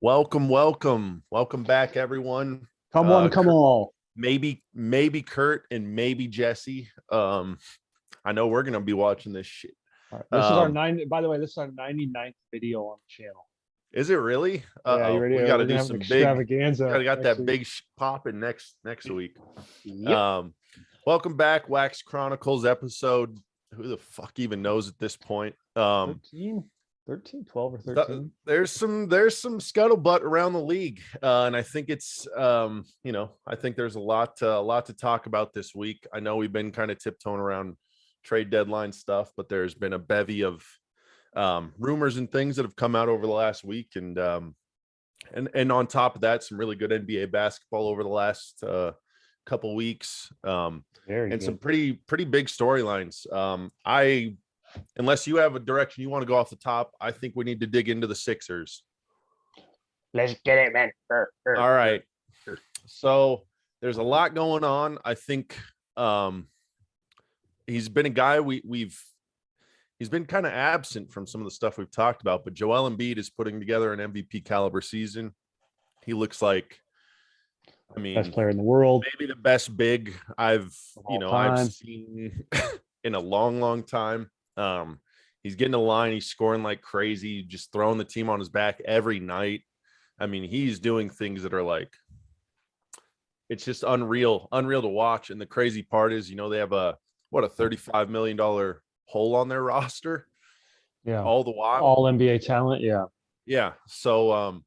Welcome back, everyone. Come on, come on. Maybe Kurt and maybe Jesse. I know we're gonna be watching this shit. All right. This is our by the way, this is our 99th video on the channel. Is it really? Yeah, you ready? We got to We're do gonna have some an big extravaganza. got that week. big popping next week. Yep. Welcome back, Wax Chronicles episode. Who the fuck even knows at this point? 13, 12 or 13. There's some scuttlebutt around the league, and I think it's I think there's a lot to talk about this week. I know we've been kind of tiptoeing around trade deadline stuff, but there's been a bevy of rumors and things that have come out over the last week, and on top of that, some really good NBA basketball over the last couple weeks, and good. Some pretty big storylines. Unless you have a direction you want to go off the top, I think we need to dig into the Sixers. Let's get it, man. All right. So there's a lot going on. I think he's been a guy he's been kind of absent from some of the stuff we've talked about, but Joel Embiid is putting together an MVP caliber season. He looks like, best player in the world, maybe the best big I've seen in a long time. He's getting a line, he's scoring like crazy, just throwing the team on his back every night. I mean, he's doing things that are like, it's just unreal to watch. And the crazy part is, they have a $35 million hole on their roster. Yeah. All the while. All NBA talent. Yeah. Yeah. So,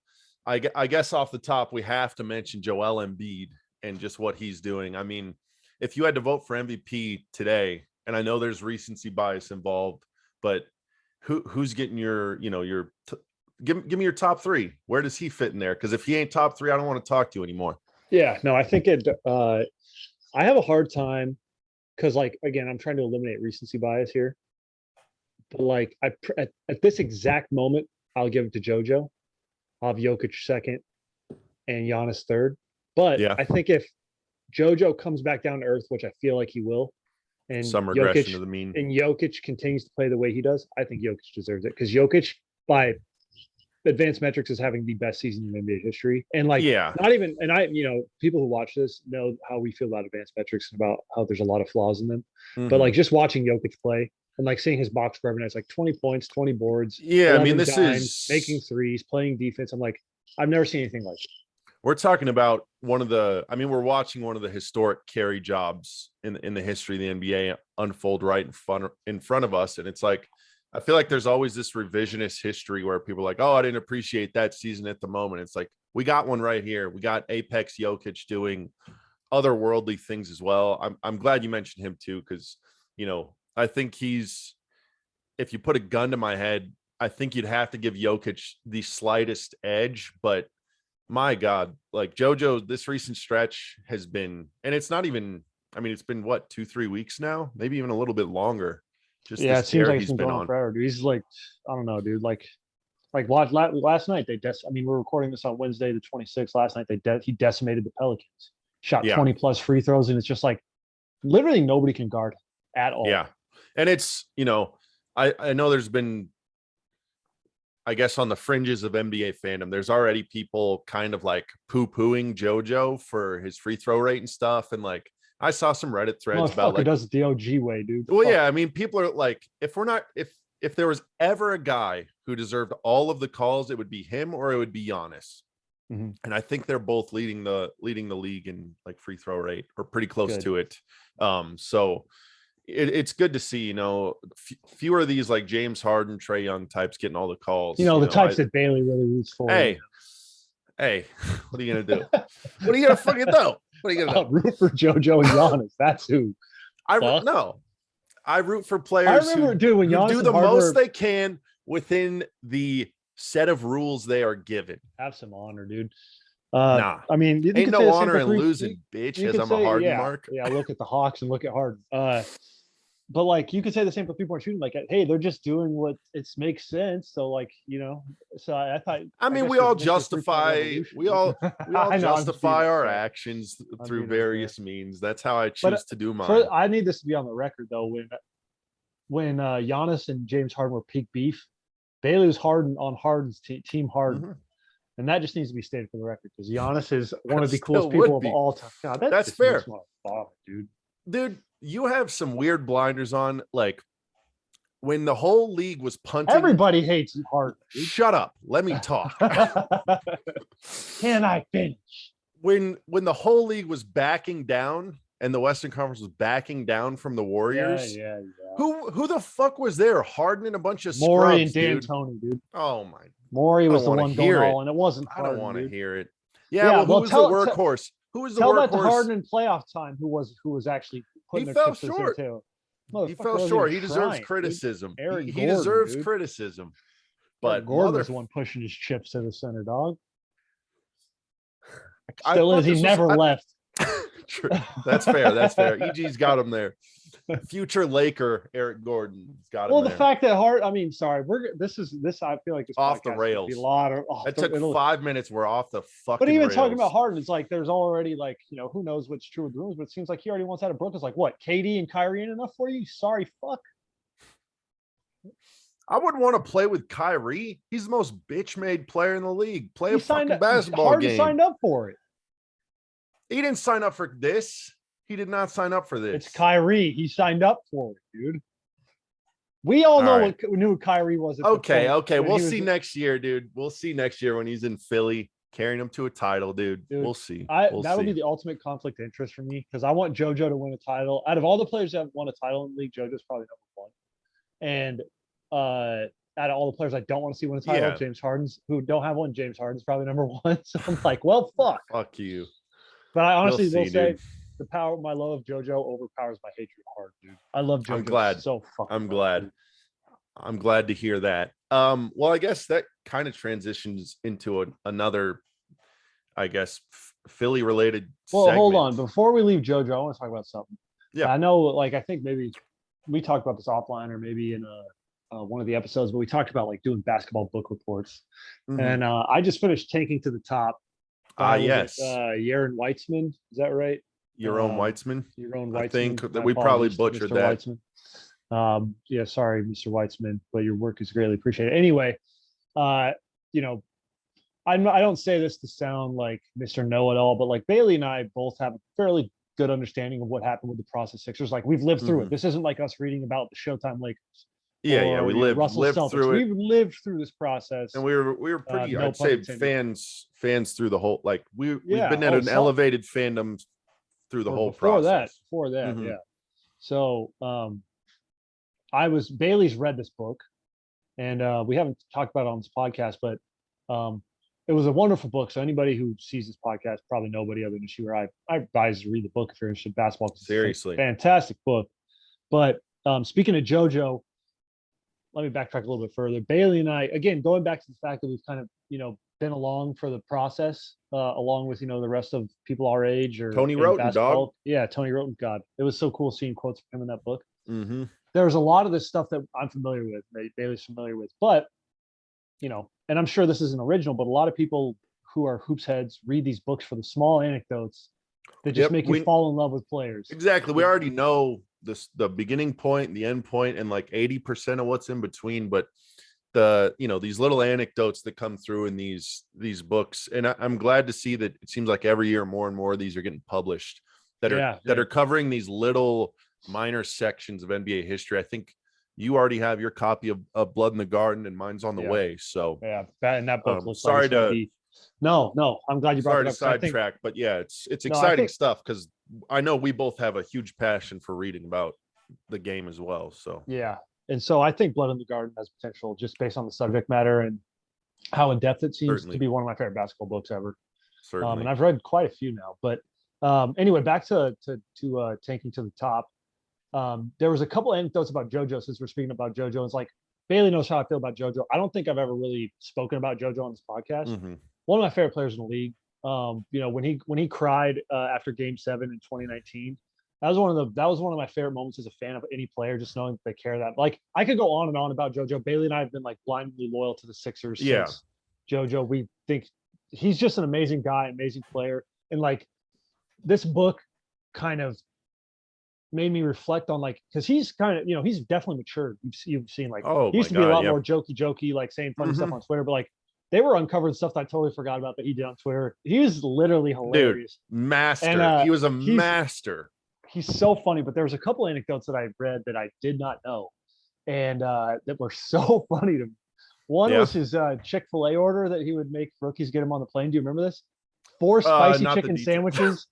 I guess off the top, we have to mention Joel Embiid and just what he's doing. I mean, if you had to vote for MVP today, and I know there's recency bias involved, but who's getting give me your top three. Where does he fit in there? Because if he ain't top three, I don't want to talk to you anymore. Yeah, no, I think I have a hard time because, again, I'm trying to eliminate recency bias here. But at this exact moment, I'll give it to JoJo. I'll have Jokic second and Giannis third. But yeah, I think if JoJo comes back down to earth, which I feel like he will, and some regression to the mean, and Jokic continues to play the way he does, I think Jokic deserves it, because Jokic, by advanced metrics, is having the best season in NBA history. And not even, and people who watch this know how we feel about advanced metrics and about how there's a lot of flaws in them. Mm-hmm. But just watching Jokic play and seeing his box score every night, it's 20 points, 20 boards. Yeah, I mean, this dimes, is making threes, playing defense. I'm like, I've never seen anything like it. We're talking about we're watching one of the historic carry jobs in the history of the NBA unfold right in front of us. And it's like, I feel like there's always this revisionist history where people are like, oh, I didn't appreciate that season at the moment. It's like, we got one right here. We got Apex Jokic doing otherworldly things as well. I'm glad you mentioned him too, because, I think if you put a gun to my head, I think you'd have to give Jokic the slightest edge, but my God, JoJo, this recent stretch has been, and it's not even, it's been 2-3 weeks now, maybe even a little bit longer. It seems like he's been on forever, dude. He's I don't know, dude. Last night we're recording this on Wednesday the 26th. Last night he decimated the Pelicans, shot 20 plus free throws, and it's just literally nobody can guard him at all. Yeah, and it's I know there's been, I guess, on the fringes of NBA fandom, there's already people kind of poo-pooing JoJo for his free throw rate and stuff. And I saw some Reddit threads about does it the OG way, dude. Well, fuck. Yeah, people are if there was ever a guy who deserved all of the calls, it would be him or it would be Giannis. Mm-hmm. And I think they're both leading the league in free throw rate, or pretty close to it. So it's good to see, fewer of these James Harden, Trae Young types getting all the calls. The types that Bailey really roots for. Hey, what are you gonna do? What are you gonna fucking do? What are you gonna do? Root for JoJo and Giannis. That's who. I root for players who do the most they can within the set of rules they are given. Have some honor, dude. Nah, you ain't no honor in losing, bitch. As I'm a Harden mark. Yeah, look at the Hawks and look at Harden. But you could say the same for people aren't shooting. Hey, they're just doing what it makes sense. So so I thought. We all justify our actions through various means. That's how I choose to do mine. I need this to be on the record though. When Giannis and James Harden were peak beef, Bailey was Harden on Harden's team Harden. Mm-hmm. And that just needs to be stated for the record because Giannis is one of the Still coolest people would of be. all time. God, that That's just fair. makes me want to vomit, dude. Dude, you have some weird blinders on. Like when the whole league was punting. Everybody hates Harden. Shut up. Let me talk. Can I finish? When the whole league was backing down and the Western Conference was backing down from the Warriors. Yeah. Who the fuck was there? Harden and a bunch of Morey scrubs, and dude. D'Antoni, dude. Oh my. Morey was the one going it. all, and it wasn't I Harden. don't want to dude. hear it. Yeah, well, who was the workhorse? Who was the tell workhorse? That to Harden in playoff time, who was actually putting he their fell chips short. Too. He fell short. He deserves criticism. He deserves criticism. But Gordon was the one pushing his chips to the center, dog. Still is. He never left. True. That's fair. That's fair. EG's got him there. Future Laker Eric Gordon's got him. Well, the there. fact that I mean, sorry, this. I feel like this off the rails. Be a lot of. That took 5 minutes. We're off the fucking. But even rails. talking about Harden, it's like there's already like who knows what's true with the rumors, but it seems like he already wants out of Brooklyn. It's like what KD and Kyrie ain't enough for you? Sorry, fuck. I wouldn't want to play with Kyrie. He's the most bitch-made player in the league. Play a fucking basketball Harden game. Signed up for it. He didn't sign up for this. He did not sign up for this. It's Kyrie. He signed up for it, dude. We all know we knew Kyrie was. Okay. We'll see next year, dude. We'll see next year when he's in Philly, carrying him to a title, dude. We'll see. That'll be the ultimate conflict of interest for me because I want JoJo to win a title. Out of all the players that have won a title in the league, JoJo's probably number one. And out of all the players I don't want to see win a title, James Harden's who don't have one. James Harden's probably number one. So I'm like, well, fuck you. But I honestly will say the power of my love of JoJo overpowers my hatred of Harden, dude. I love JoJo. I'm glad. So fucking. I'm glad. Dude. I'm glad to hear that. Well, I guess that kind of transitions into another, I guess, Philly related. Well, segment. hold on. Before we leave JoJo, I want to talk about something. Yeah, I know. Like, I think maybe we talked about this offline or maybe in one of the episodes, but we talked about like doing basketball book reports. Mm-hmm. And I just finished Tanking to the Top. Yes. Yaron Weitzman. Is that right? Your own Weitzman. I think that we probably butchered that. Weitzman. Yeah, sorry, Mr. Weitzman, but your work is greatly appreciated. Anyway, I don't say this to sound like Mr. Know-It-All, but like Bailey and I both have a fairly good understanding of what happened with the process Sixers. Like we've lived through it. This isn't like us reading about the Showtime Lakers. Yeah, we lived through it. We've lived through this process, and we were pretty. I'd say fans through the whole. Like we've been at an elevated fandom through the whole process. Before that, yeah. So Bailey's read this book, and we haven't talked about it on this podcast, but it was a wonderful book. So anybody who sees this podcast, probably nobody other than you or I advise you to read the book if you're interested in basketball. Seriously, fantastic book. But speaking of JoJo. Let me backtrack a little bit further. Bailey and I, again, going back to the fact that we've kind of, been along for the process, along with, the rest of people our age or Tony Roten, dog. Yeah, Tony Roten. God, it was so cool seeing quotes from him in that book. Mm-hmm. There's a lot of this stuff that I'm familiar with, Bailey's familiar with, but, and I'm sure this isn't original, but a lot of people who are hoops heads read these books for the small anecdotes that just make you fall in love with players. Exactly. We already know the beginning point, the end point, and like 80% of what's in between, but these little anecdotes that come through in these books, and I'm glad to see that it seems like every year more and more of these are getting published that are covering these little minor sections of NBA history. I think you already have your copy of Blood in the Garden, and mine's on the way. So and that book looks sorry like to no, I'm glad you brought it up. Sidetrack, but yeah, it's exciting stuff because I know we both have a huge passion for reading about the game as well. So and so I think Blood in the Garden has potential just based on the subject matter and how in depth it seems to be one of my favorite basketball books ever. Certainly, and I've read quite a few now. But anyway, back to Tanking to the Top. There was a couple anecdotes about JoJo since we're speaking about JoJo. It's like Bailey knows how I feel about JoJo. I don't think I've ever really spoken about JoJo on this podcast. Mm-hmm. One of my favorite players in the league. When he cried after Game 7 in 2019, that was one of my favorite moments as a fan of any player. Just knowing that they care that. Like I could go on and on about JoJo. Bailey and I have been like blindly loyal to the Sixers since JoJo. We think he's just an amazing guy, amazing player, and like this book kind of made me reflect on like because he's kind of he's definitely matured. You've seen like he used to be a lot more jokey, like saying funny stuff on Twitter, but like they were uncovering stuff that I totally forgot about that he did on Twitter. He was literally Dude, hilarious. And master. He was a master. he's so funny, but there was a couple anecdotes that I read that I did not know and that were so funny to me. One Yeah. was his Chick-fil-A order that he would make rookies get him on the plane. Do you remember this? 4 spicy Not the chicken details. sandwiches,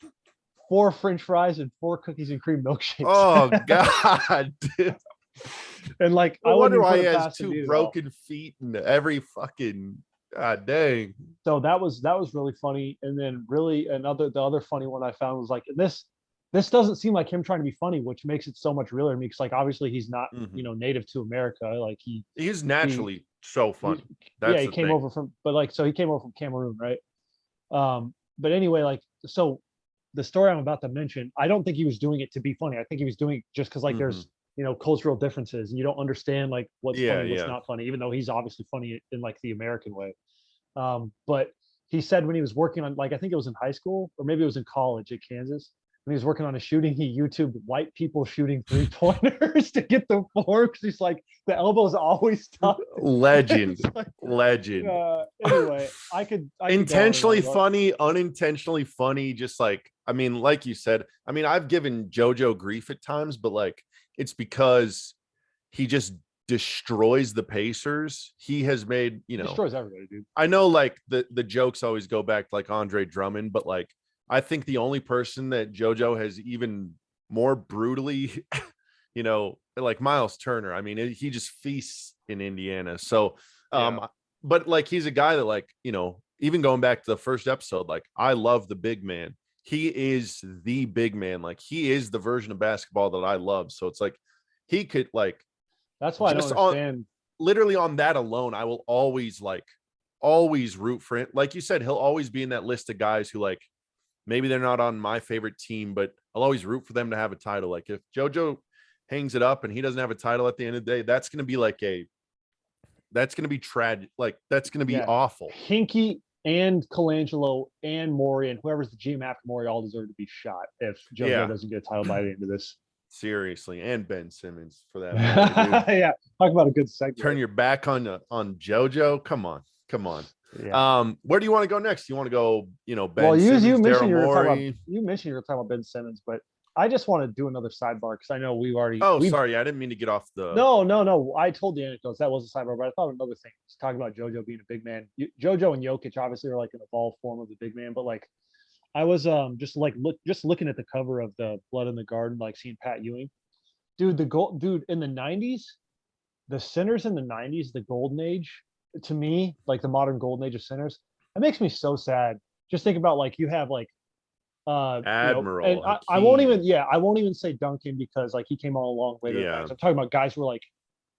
4 French fries, and 4 cookies and cream milkshakes. Oh God, dude. And like, I wonder why he it has past him 2 either, though. broken feet and every fucking dang. So that was really funny. And then really the other funny one I found was like, this doesn't seem like him trying to be funny, which makes it so much realer to me. Because like obviously he's not native to America. Like he's naturally so funny. Yeah, he the came thing. over from, but like, so he came over from Cameroon, right? But anyway, like, so the story I'm about to mention, I don't think he was doing it to be funny. I think he was doing it just because like there's cultural differences and you don't understand like what's funny, what's not funny, even though he's obviously funny in like the American way. But he said when he was working on, like, I think it was in high school or maybe it was in college at Kansas, when he was working on a shooting, he YouTubed white people shooting 3-pointers to get them for, because he's like, the elbow's always tough. Legend. Like, Legend. Anyway, I could intentionally funny, unintentionally funny, just like, I mean, like you said, I mean, I've given JoJo grief at times, but like it's because he just destroys the Pacers. He has made, destroys everybody, dude. I know like the jokes always go back to like Andre Drummond, but like I think the only person that JoJo has even more brutally, like Miles Turner. I mean, he just feasts in Indiana. So, but like he's a guy that like, even going back to the first episode, like I love the big man. He is the big man. Like he is the version of basketball that I love. So it's like he could like. That's why I don't understand. Literally on that alone, I will always root for him. Like you said, he'll always be in that list of guys who like maybe they're not on my favorite team, but I'll always root for them to have a title. Like if JoJo hangs it up and he doesn't have a title at the end of the day, that's going to be like that's going to be tragic. Like that's going to be awful. Hinkie and Colangelo and Morey and whoever's the GM after Morey all deserve to be shot if JoJo doesn't get a title by the end of this. Seriously, and Ben Simmons for that matter, yeah, talk about a good segment. Turn your back on JoJo. Come on. Yeah. Where do you want to go next? You want to go, Ben Simmons, you mentioned you were talking about Ben Simmons, but I just want to do another sidebar because I know we've already. Oh, sorry, I didn't mean to get off the. No. I told the anecdotes. That was a sidebar, but I thought another thing was talking about JoJo being a big man. JoJo and Jokic obviously are like an evolved form of the big man, but like I was just looking at the cover of the Blood in the Garden, like seeing Pat Ewing, dude. Dude in the '90s, the centers in the '90s, the golden age, to me, like the modern golden age of centers, it makes me so sad. Just think about like you have like Admiral. And I won't even say Duncan because like he came on a long later. Yeah. I'm talking about guys who were like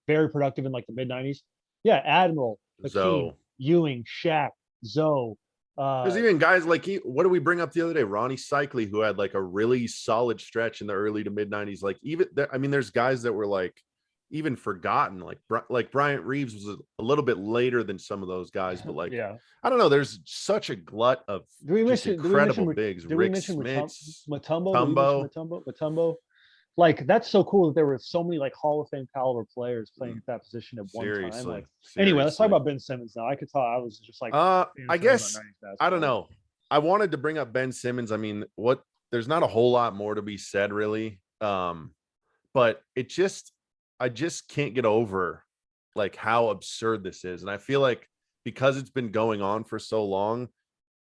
very productive in like the mid '90s. Yeah, Admiral, Hakeem, Ewing, Shaq, Zoe. There's even guys like what did we bring up the other day? Ronnie Cycli, who had like a really solid stretch in the early to mid '90s. Like even I mean, there's guys that were like even forgotten. Like Bryant Reeves was a little bit later than some of those guys, but like I don't know. There's such a glut of incredible bigs. Rick Smits, Mutombo. Like that's so cool that there were so many like Hall of Fame caliber players playing at that position at one time. Like anyway, let's talk about Ben Simmons now. I could tell I was just like I guess I don't know. I wanted to bring up Ben Simmons. I mean, there's not a whole lot more to be said really. But I just can't get over like how absurd this is. And I feel like because it's been going on for so long,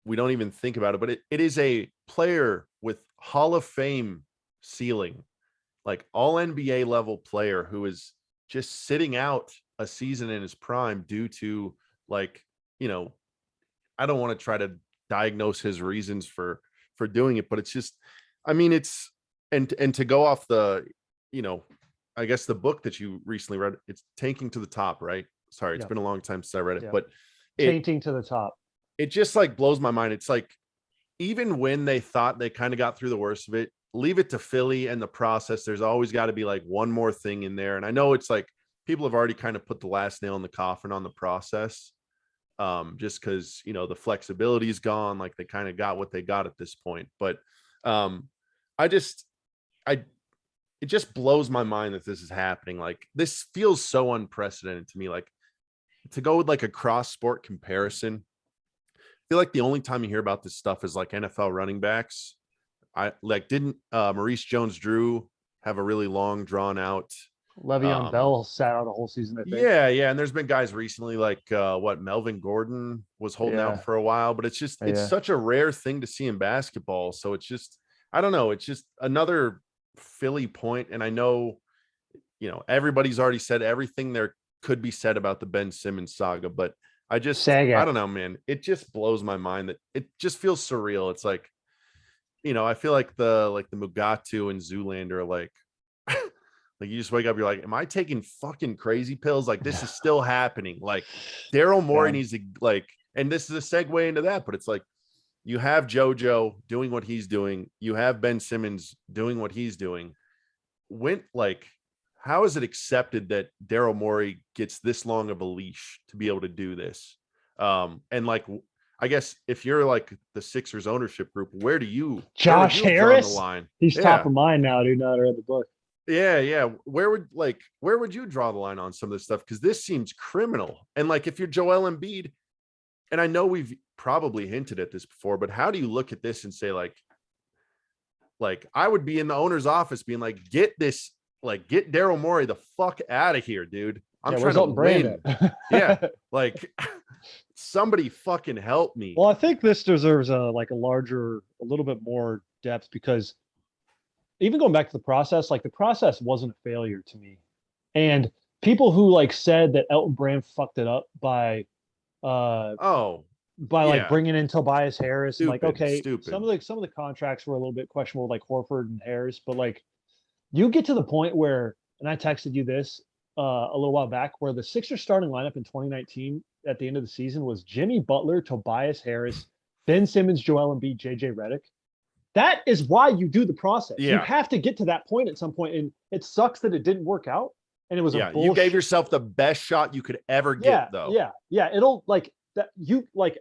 we don't even think about it, but it is a player with Hall of Fame ceiling, like all NBA level player who is just sitting out a season in his prime due to like, I don't want to try to diagnose his reasons for doing it, but it's just, I mean, it's, and to go off the, I guess the book that you recently read, it's Tanking to the Top, right? Sorry, it's been a long time since I read it, but Tanking to the Top. It just like blows my mind. It's like, even when they thought they kind of got through the worst of it, leave it to Philly and the process. There's always got to be like one more thing in there. And I know it's like people have already kind of put the last nail in the coffin on the process. Just because, the flexibility is gone. Like they kind of got what they got at this point. But it just blows my mind that this is happening. Like this feels so unprecedented to me. Like to go with like a cross sport comparison, I feel like the only time you hear about this stuff is like NFL running backs. I like didn't Maurice Jones-Drew have a really long drawn out Le'Veon Bell sat out a whole season, I think. yeah, and there's been guys recently like what Melvin Gordon was holding out for a while, but it's such a rare thing to see in basketball. So it's just, I don't know, it's just another Philly point. And I know, everybody's already said everything there could be said about the Ben Simmons saga, but I don't know, man. It just blows my mind that it just feels surreal. It's like, I feel like the Mugatu and Zoolander are like like you just wake up, you're like, am I taking fucking crazy pills? Like this is still happening. Like Daryl Morey needs to like, and this is a segue into that, but it's like you have JoJo doing what he's doing, you have Ben Simmons doing what he's doing. How is it accepted that Daryl Morey gets this long of a leash to be able to do this? And like, I guess if you're like the Sixers ownership group, where do you Josh Harris? The line? He's top of mind now, dude. Now that I read the book. Yeah. Where would you draw the line on some of this stuff? Because this seems criminal. And like, if you're Joel Embiid, and I know we've probably hinted at this before, but how do you look at this and say like I would be in the owner's office being like, get Daryl Morey the fuck out of here, dude. I'm trying to win. Yeah, like somebody fucking help me. Well, I think this deserves a little bit more depth, because even going back to the process, like the process wasn't a failure to me. And people who like said that Elton Brand fucked it up by bringing in Tobias Harris, and like, okay, some of the contracts were a little bit questionable, like Horford and Harris, but like you get to the point where, and I texted you this a little while back, where the Sixers starting lineup in 2019 at the end of the season was Jimmy Butler, Tobias Harris, Ben Simmons, Joel Embiid, JJ Redick. That is why you do the process. Yeah. You have to get to that point at some point, and it sucks that it didn't work out. And it was a bullshit. You gave yourself the best shot you could ever get, though. Yeah. It'll like that. You like.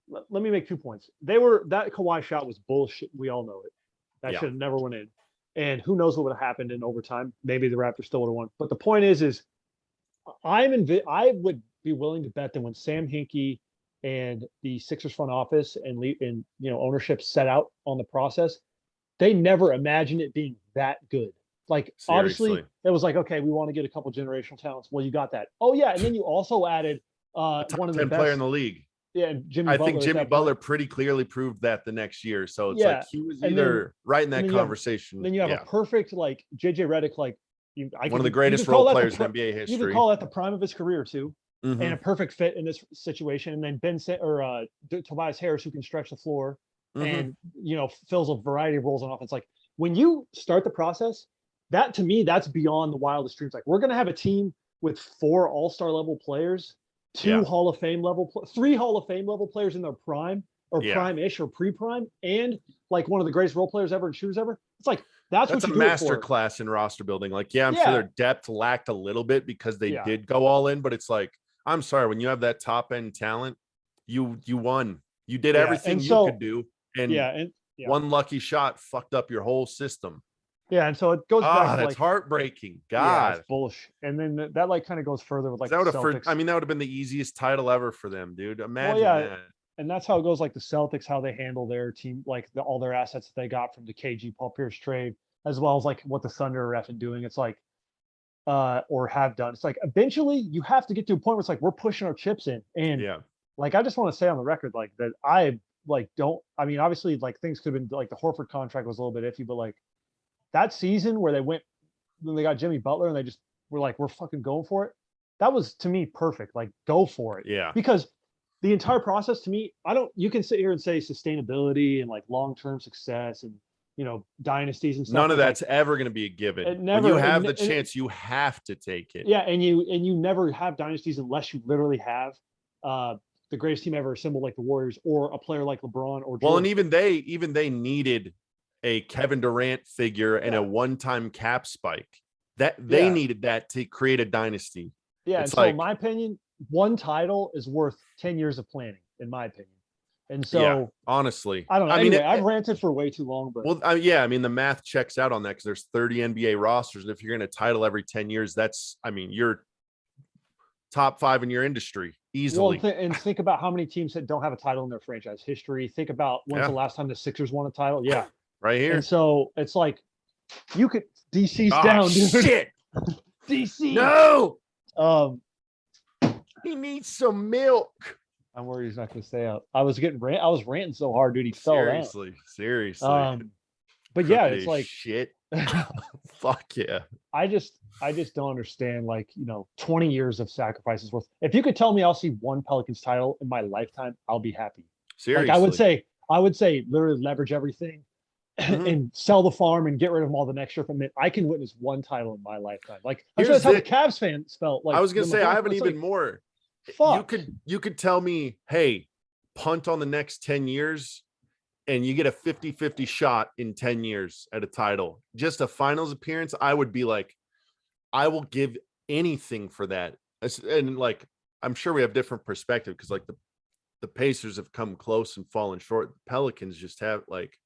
Let me make 2 points. That Kawhi shot was bullshit. We all know it. That should have never went in. And who knows what would have happened in overtime? Maybe the Raptors still would have won. But the point is I would be willing to bet that when Sam Hinkie and the Sixers front office and ownership set out on the process, they never imagined it being that good. Like, seriously. Obviously, it was like, okay, we want to get a couple generational talents. Well, you got that. Oh yeah, and then you also added one of the best player in the league. Yeah, I think Jimmy Butler pretty clearly proved that the next year. So it's like he was either right in that conversation. Then you have a perfect like JJ Redick, like one of the greatest role players in NBA history. You could call that the prime of his career too. Mm-hmm. And a perfect fit in this situation. And then Tobias Harris, who can stretch the floor and fills a variety of roles on offense. Like when you start the process, that to me, that's beyond the wildest dreams. Like we're going to have a team with 4 all-star level players, 3 Hall of Fame level players in their prime or prime-ish or pre-prime, and like one of the greatest role players ever and shooters ever. It's like that's what you a master class in roster building. Like, I'm sure their depth lacked a little bit because they did go all in, but it's like, I'm sorry, when you have that top end talent, you won. You did everything you could do, and one lucky shot fucked up your whole system. Yeah, and so it goes back. That's heartbreaking. God, it's bullshit. And then that like kind of goes further with like that would have been the easiest title ever for them, dude. Imagine that. And that's how it goes. Like the Celtics, how they handle their team, like all their assets that they got from the KG Paul Pierce trade, as well as like what the Thunder are effing doing. It's like, or have done. It's like eventually you have to get to a point where it's like we're pushing our chips in. And like I just want to say on the record, like that obviously like things could have been like the Horford contract was a little bit iffy, but like that season where they got Jimmy Butler and they just were like, we're fucking going for it. That was to me perfect. Like go for it. Yeah. Because the entire process to me, you can sit here and say sustainability and like long-term success and dynasties and stuff. None of that's ever going to be a given. When you have the chance, you have to take it. Yeah, and you never have dynasties unless you literally have the greatest team ever assembled, like the Warriors, or a player like LeBron or Jordan. Well, and even they needed a Kevin Durant figure and a one-time cap spike. That they needed that to create a dynasty. Yeah, and so in my opinion, one title is worth 10 years of planning, in my opinion. And so, honestly, I don't know. Anyway, I've ranted for way too long, but the math checks out on that because there's 30 NBA rosters, and if you're going to title every 10 years, that's, you're top 5 in your industry Well, easily. and think about how many teams that don't have a title in their franchise history. Think about when's the last time the Sixers won a title. Yeah. Right And here. so it's like you could DC's Oh, down, dude. shit. DC. No. Um, He needs some milk. I'm worried he's not going to stay out. I was ranting so hard, dude. He fell down. Seriously. But yeah, it's like shit. Fuck yeah. I just don't understand, like, 20 years of sacrifices worth. If you could tell me I'll see one Pelicans title in my lifetime, I'll be happy. Seriously. Like I would say literally leverage everything and sell the farm and get rid of them all the next year. From it, I can witness one title in my lifetime. Like that's how the Cavs fans felt. Like I was gonna say, I have an even more. Fuck. You could tell me, hey, punt on the next 10 years and you get a 50-50 shot in 10 years at a title, just a finals appearance. I would be like, I will give anything for that. And like, I'm sure we have different perspective because like the Pacers have come close and fallen short. The Pelicans just have like,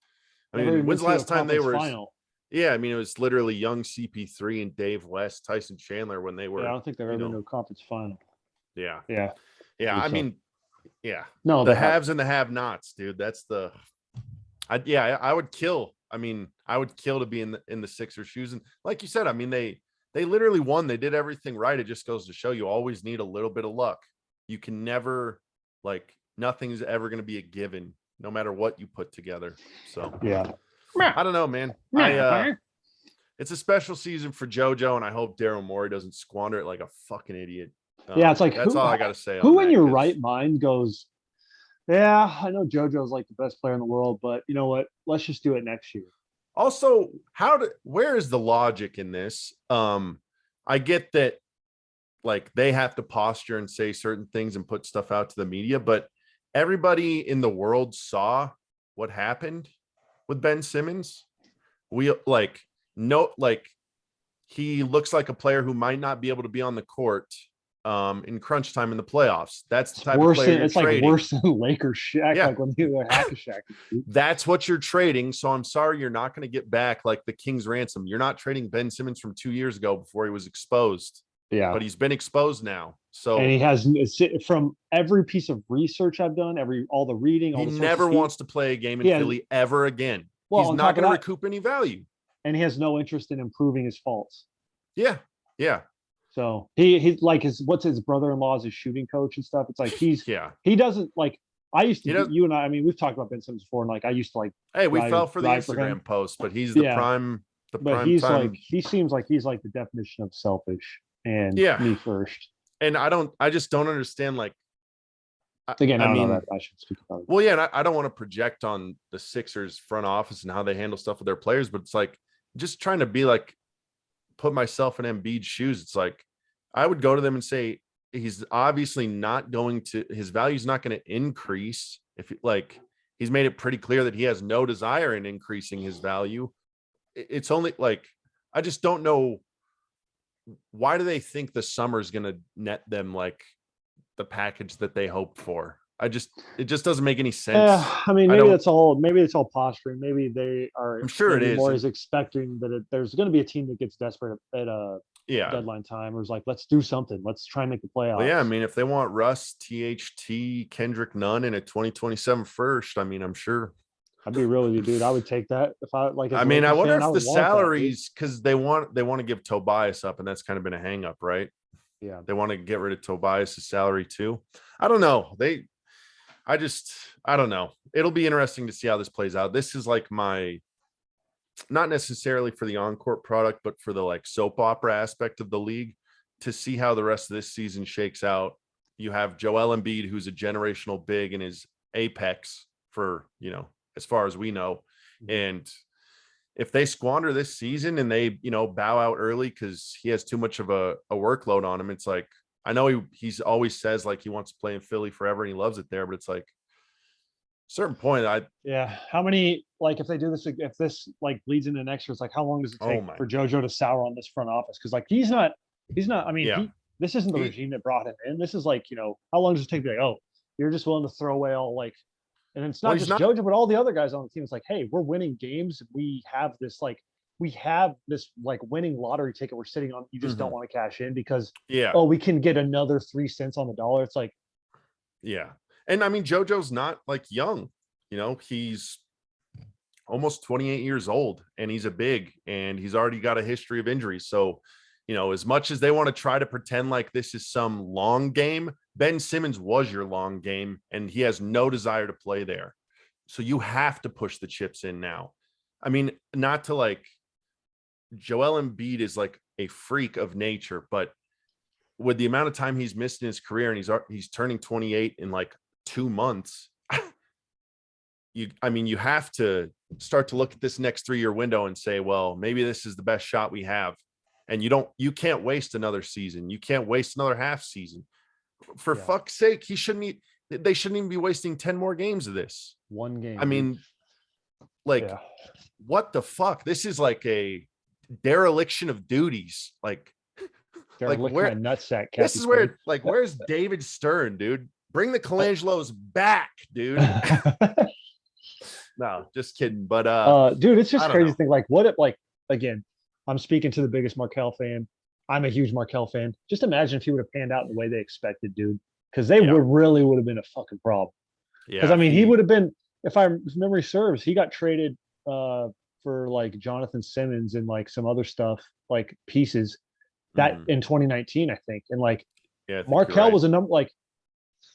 I mean, when's the last time they were? Final. Yeah, I mean, it was literally young CP3 and Dave West, Tyson Chandler when they were. Yeah, I don't think they've ever been to a conference final. Yeah. I mean, yeah. No, the haves and the have-nots, dude. That's I would kill. I mean, I would kill to be in the Sixers shoes. And like you said, I mean, they literally won. They did everything right. It just goes to show you always need a little bit of luck. You can never, like, nothing's ever going to be a given, no matter what you put together. So yeah, I don't know, man. It's a special season for JoJo, and I hope Daryl Morey doesn't squander it like a fucking idiot. Yeah, it's like that's all I got to say. Who in your right mind goes, yeah, I know JoJo's like the best player in the world, but you know what? Let's just do it next year. Also, where is the logic in this? I get that, like, they have to posture and say certain things and put stuff out to the media, but everybody in the world saw what happened with Ben Simmons. He looks like a player who might not be able to be on the court in crunch time in the playoffs. That's the type of player you're trading. Like worse than Lakers Shaq, like when they were Hack-a-Shaq. That's what you're trading. So I'm sorry, you're not going to get back like the King's ransom. You're not trading Ben Simmons from 2 years ago before he was exposed. Yeah, but he's been exposed now. So and he has, from every piece of research I've done, all the reading, he never wants to play a game in Philly ever again. Well, he's not going to recoup any value, and he has no interest in improving his faults. Yeah. So he like what's his brother-in-law's his shooting coach and stuff. It's like he doesn't like. I used to, you and I mean, we've talked about Ben Simmons before, and like I used to like. Hey, we fell for the Instagram post, but he's the prime. But he's time. Like, he seems like he's like the definition of selfish and me first. And I just don't understand. Like, again, I mean, I should speak about it. Well, yeah, and I don't want to project on the Sixers front office and how they handle stuff with their players, but it's like just trying to be like, put myself in Embiid's shoes. It's like I would go to them and say he's obviously not going to, his value's not going to increase. If like he's made it pretty clear that he has no desire in increasing his value. It's only like, I just don't know, why do they think the summer is going to net them like the package that they hoped for? It just doesn't make any sense. I mean, maybe it's all posturing. Maybe they are. I'm sure it is. More is expecting that there's going to be a team that gets desperate at a deadline time, or is like, let's do something. Let's try and make the playoffs. Well, yeah, I mean, if they want Russ, THT, Kendrick Nunn in a 2027 first, I mean, I'm sure. I'd be real with you, dude. I would take that if I like. I mean, I wonder if the salaries, because they want to give Tobias up, and that's kind of been a hang up, right? Yeah, they want to get rid of Tobias's salary too. I don't know. I don't know. It'll be interesting to see how this plays out. This is like not necessarily for the on-court product, but for the like soap opera aspect of the league, to see how the rest of this season shakes out. You have Joel Embiid, who's a generational big in his apex for, as far as we know. And if they squander this season and they, bow out early because he has too much of a workload on him, it's like, I know he's always says like he wants to play in Philly forever and he loves it there, but it's like a certain point. How many, like, if they do this, if this like bleeds into next year, it's like, how long does it take for JoJo to sour on this front office? Because like he's not. I mean, this isn't the regime that brought him in. This is like, how long does it take to be like, oh, you're just willing to throw away all like, and it's not just JoJo, but all the other guys on the team. It's like, hey, we're winning games. We have this like we have this like winning lottery ticket we're sitting on. You just don't want to cash in because, Yeah. oh, we can get another 3 cents on the dollar. It's like, Yeah. And I mean, JoJo's not like young, he's almost 28 years old and he's a big, and he's already got a history of injuries. So, as much as they want to try to pretend like this is some long game, Ben Simmons was your long game and he has no desire to play there. So you have to push the chips in now. I mean, not to like, Joel Embiid is like a freak of nature, but with the amount of time he's missed in his career, and he's turning 28 in like 2 months, you have to start to look at this next 3-year window and say, well, maybe this is the best shot we have. And you can't waste another season. You can't waste another half season. For fuck's sake, they shouldn't even be wasting 10 more games of this. 1 game. I mean, what the fuck? This is like a dereliction of duties. Like where nutsack. This is where, like, where's David Stern, dude? Bring the Colangelos back, dude. No, just kidding. But dude, it's just crazy thing. Like, what if, like, again, I'm speaking to the biggest Markelle fan. I'm a huge Markelle fan. Just imagine if he would have panned out the way they expected, dude. Because they would have been a fucking problem. Because I mean, he would have been, if memory serves, he got traded for like Jonathan Simmons and like some other stuff, like pieces that in 2019, I think. And like Markelle was a number, like,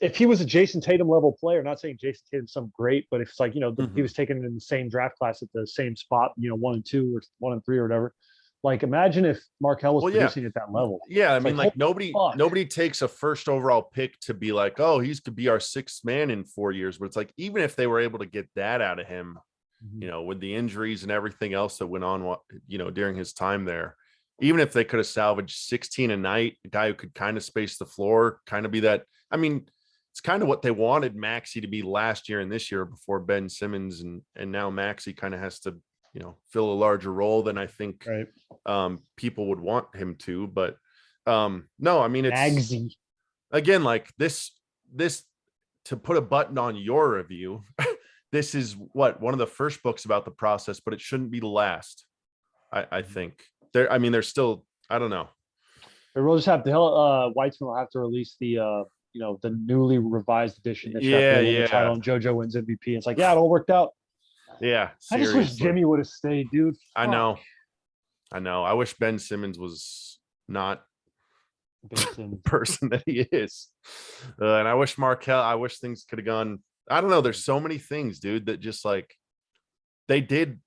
if he was a Jason Tatum level player, not saying Jason Tatum's some great, but if it's like, he was taken in the same draft class at the same spot, 1 and 2 or 1 and 3 or whatever. Like, imagine if Markelle was producing at that level. Yeah, I mean, like nobody takes a first overall pick to be like, oh, he's could be our 6th man in 4 years. But it's like, even if they were able to get that out of him, with the injuries and everything else that went on, during his time there, even if they could have salvaged 16 a night, a guy who could kind of space the floor, kind of be that. I mean, it's kind of what they wanted Maxey to be last year and this year before Ben Simmons, and now Maxey kind of has to, fill a larger role than I think people would want him to. But no, I mean, it's Maxey. Again, like this to put a button on your review. This is one of the first books about the process, but it shouldn't be the last. I think there's still, I don't know. We'll just have to Weitzman will have to release the the newly revised edition that the title and JoJo wins MVP. It's like, it all worked out. Yeah, seriously. I just wish Jimmy would have stayed, dude. I know. I wish Ben Simmons was not the person that he is. And I wish I wish things could have gone. I don't know. There's so many things, dude, that just like they did.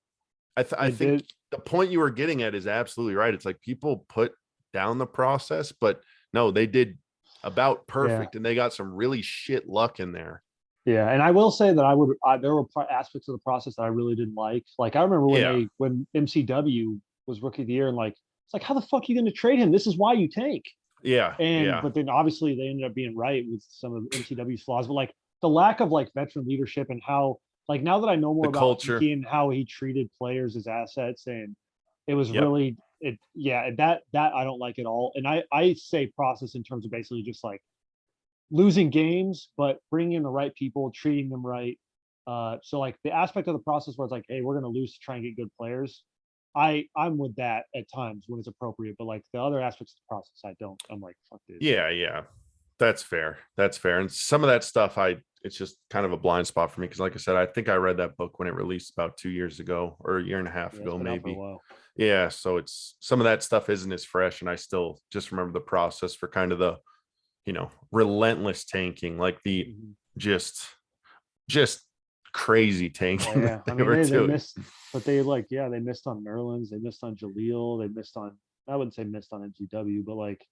I think the point you were getting at is absolutely right. It's like people put down the process, but no, they did about perfect, and they got some really shit luck in there. Yeah, and I will say that there were aspects of the process that I really didn't like. Like, I remember when MCW was Rookie of the Year, and like, it's like, how the fuck are you going to trade him? This is why you tank. Yeah, but then obviously they ended up being right with some of MCW's flaws. But like the lack of like veteran leadership, and how, like, now that I know more about culture and how he treated players as assets, and it was really that I don't like at all. And I say process in terms of basically just like losing games, but bringing in the right people, treating them right. So like the aspect of the process where it's like, hey, we're going to lose to try and get good players. I'm with that at times when it's appropriate, but like the other aspects of the process, I don't. I'm like, fuck this. Yeah. That's fair. And some of that stuff, it's just kind of a blind spot for me. Cause like I said, I think I read that book when it released about 2 years ago or a year and a half ago, maybe. Yeah. So it's, some of that stuff isn't as fresh. And I still just remember the process for kind of the, relentless tanking, like the just crazy tanking. Yeah. I mean, they missed, but they missed on Nerlens, they missed on Jaleel, they missed on, I wouldn't say missed on MCW, but like,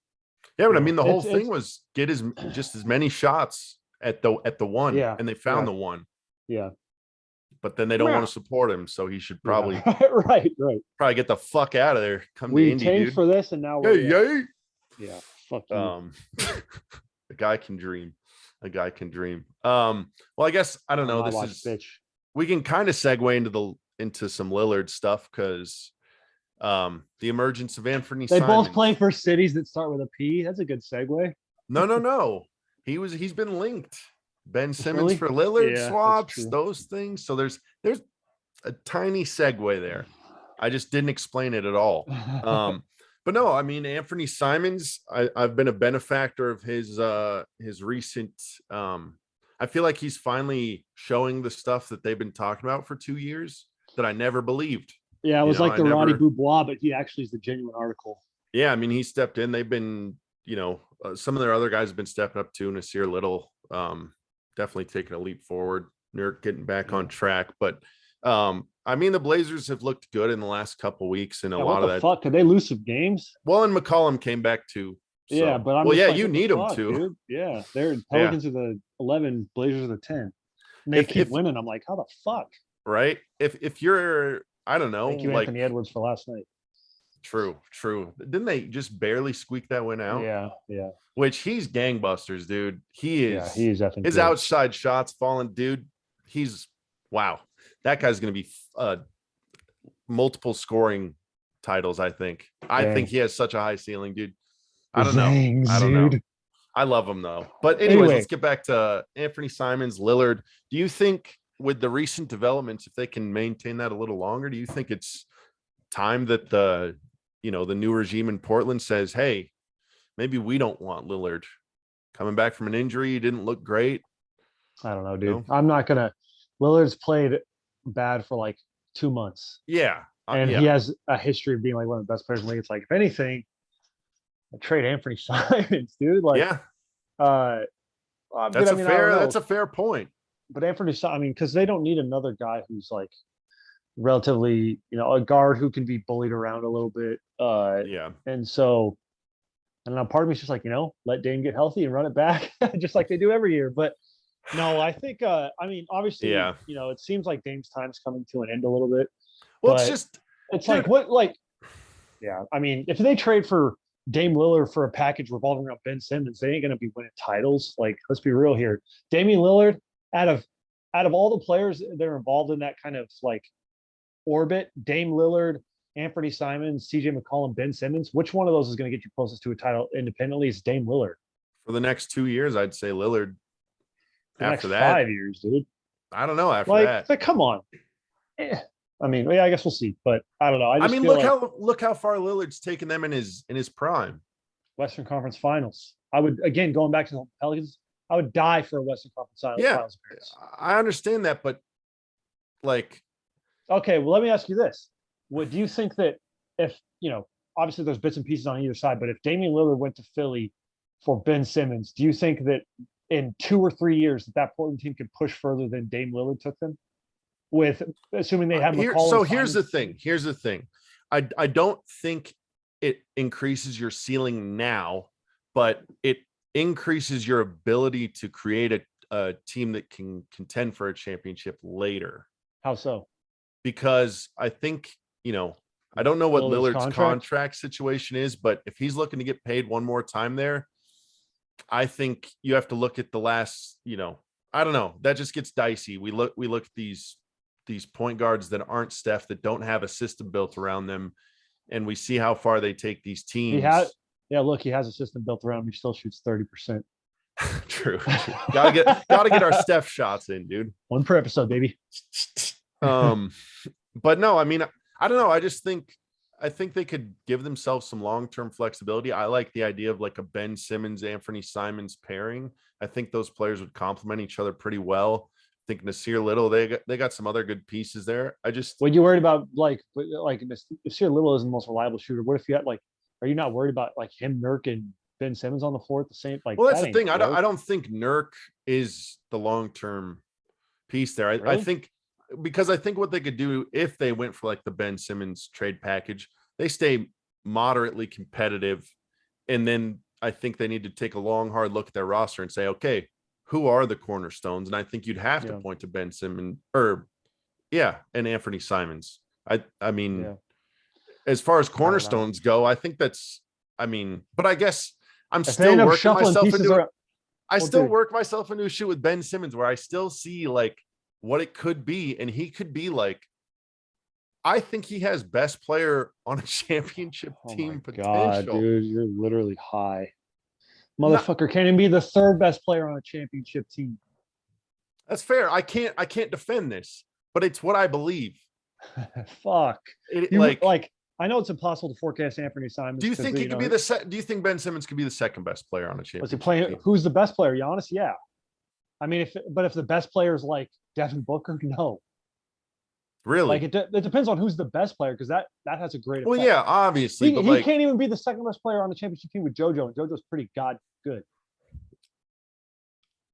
yeah, but I mean, the whole thing was get just as many shots at the one, and they found the one. Yeah. But then they don't want to support him, so he should probably right. Probably get the fuck out of there. Come we to Indy, dude. For this, and now we're yeah. Fuck you. A guy can dream. Well, I guess I don't know. We can kind of segue into some Lillard stuff because the emergence of Anthony Simons. They both play for cities that start with a P. That's a good segue. No. He's been linked. Ben Simmons for Lillard swaps, those things. So there's a tiny segue there. I just didn't explain it at all. But no, I mean, Anthony Simmons, I've been a benefactor of his recent. I feel like he's finally showing the stuff that they've been talking about for 2 years that I never believed. Yeah, it was like the Ronnie Boubois, but he actually is the genuine article. Yeah, I mean, he stepped in. They've been, some of their other guys have been stepping up too. Nasir Little, definitely taking a leap forward. Nurk getting back on track, but I mean, the Blazers have looked good in the last couple weeks, and a lot of that. Fuck, could they lose some games? Well, and McCollum came back too. So. Yeah, but I'm you need them to. Dude. Yeah, they're Pelicans are the 11, Blazers are the 10. And they keep winning. I'm like, how the fuck? Right? If you're, I don't know, thank you, like Anthony Edwards, for last night. True. Didn't they just barely squeak that win out? Yeah. Which he's gangbusters, dude. He is. Yeah, he's definitely his good. Outside shots falling, dude. He's wow. That guy's gonna be multiple scoring titles. I think he has such a high ceiling, dude. I don't know. I love him though. But anyways, let's get back to Anthony Simmons, Lillard. Do you think with the recent developments, if they can maintain that a little longer, do you think it's time that the new regime in Portland says, hey, maybe we don't want Lillard coming back from an injury? He didn't look great. I don't know, dude. I'm not gonna. Lillard's played bad for like 2 months. Yeah, and he has a history of being like one of the best players in the league. It's like, if anything, I trade Anthony Simmons, dude. Like, that's a fair point. But Anthony Simmons, I mean, because they don't need another guy who's like relatively, a guard who can be bullied around a little bit. And so, I don't know, part of me is just like, let Dame get healthy and run it back, just like they do every year. But no, I think, I mean, obviously, it seems like Dame's time's coming to an end a little bit. Well, it's like, I mean, if they trade for Dame Lillard for a package revolving around Ben Simmons, they ain't going to be winning titles. Like, let's be real here. Damian Lillard, out of all the players that are involved in that kind of like orbit, Dame Lillard, Anthony Simmons, CJ McCollum, Ben Simmons, which one of those is going to get you closest to a title independently? Is Dame Lillard. For the next 2 years, I'd say Lillard. After that, 5 years, dude. I don't know. After that, like, come on. I mean, I guess we'll see, but I don't know. I mean, look how far Lillard's taken them in his prime. Western Conference Finals. I would, again, going back to the Pelicans, I would die for a Western Conference Finals. Yeah, I understand that, but like, okay, well, let me ask you this: do you think that if obviously there's bits and pieces on either side, but if Damian Lillard went to Philly for Ben Simmons, do you think that in 2 or 3 years that Portland team could push further than Dame Lillard took them? With assuming they have McCollum. So here's the thing. I don't think it increases your ceiling now, but it increases your ability to create a team that can contend for a championship later. How so? Because I think, I don't know what Lillard's contract situation is, but if he's looking to get paid one more time there, I think you have to look at the last, I don't know. That just gets dicey. We look at these point guards that aren't Steph, that don't have a system built around them, and we see how far they take these teams. He has a system built around him. He still shoots 30%. True. Gotta get our Steph shots in, dude. One per episode, baby. But no, I mean, I don't know. I think they could give themselves some long-term flexibility. I like the idea of like a Ben Simmons, Anthony Simmons pairing. I think those players would complement each other pretty well. I think Nasir Little, they got some other good pieces there. What you worried about, like Nasir Little is the most reliable shooter. What if you had are you not worried about like him, Nurk, and Ben Simmons on the floor at the same? Like, well, that's the thing. I don't think Nurk is the long-term piece there. Really? I think what they could do if they went for like the Ben Simmons trade package, they stay moderately competitive, and then I think they need to take a long, hard look at their roster and say, okay, who are the cornerstones? And I think you'd have to point to Ben Simmons and Anthony Simmons. I mean, as far as cornerstones go, I think but I guess I'm still working myself into work myself into a shoot with Ben Simmons where I still see like what it could be. And he could be like, I think he has best player on a championship team potential. God, dude, you're literally high. Motherfucker can't even be the third best player on a championship team. That's fair. I can't defend this, but it's what I believe. Fuck. It, You like I know it's impossible to forecast Anthony Simons do you because think he you could know be the do you think Ben Simmons could be the second best player on a was he championship playing? team? Who's the best player? Giannis? Yeah. I mean, if the best player is like Devin Booker, no. Like Really? it depends on who's the best player because that has a great Well, effect. yeah, obviously, but He like can't even be the second best player on the championship team with JoJo, and JoJo's pretty god good.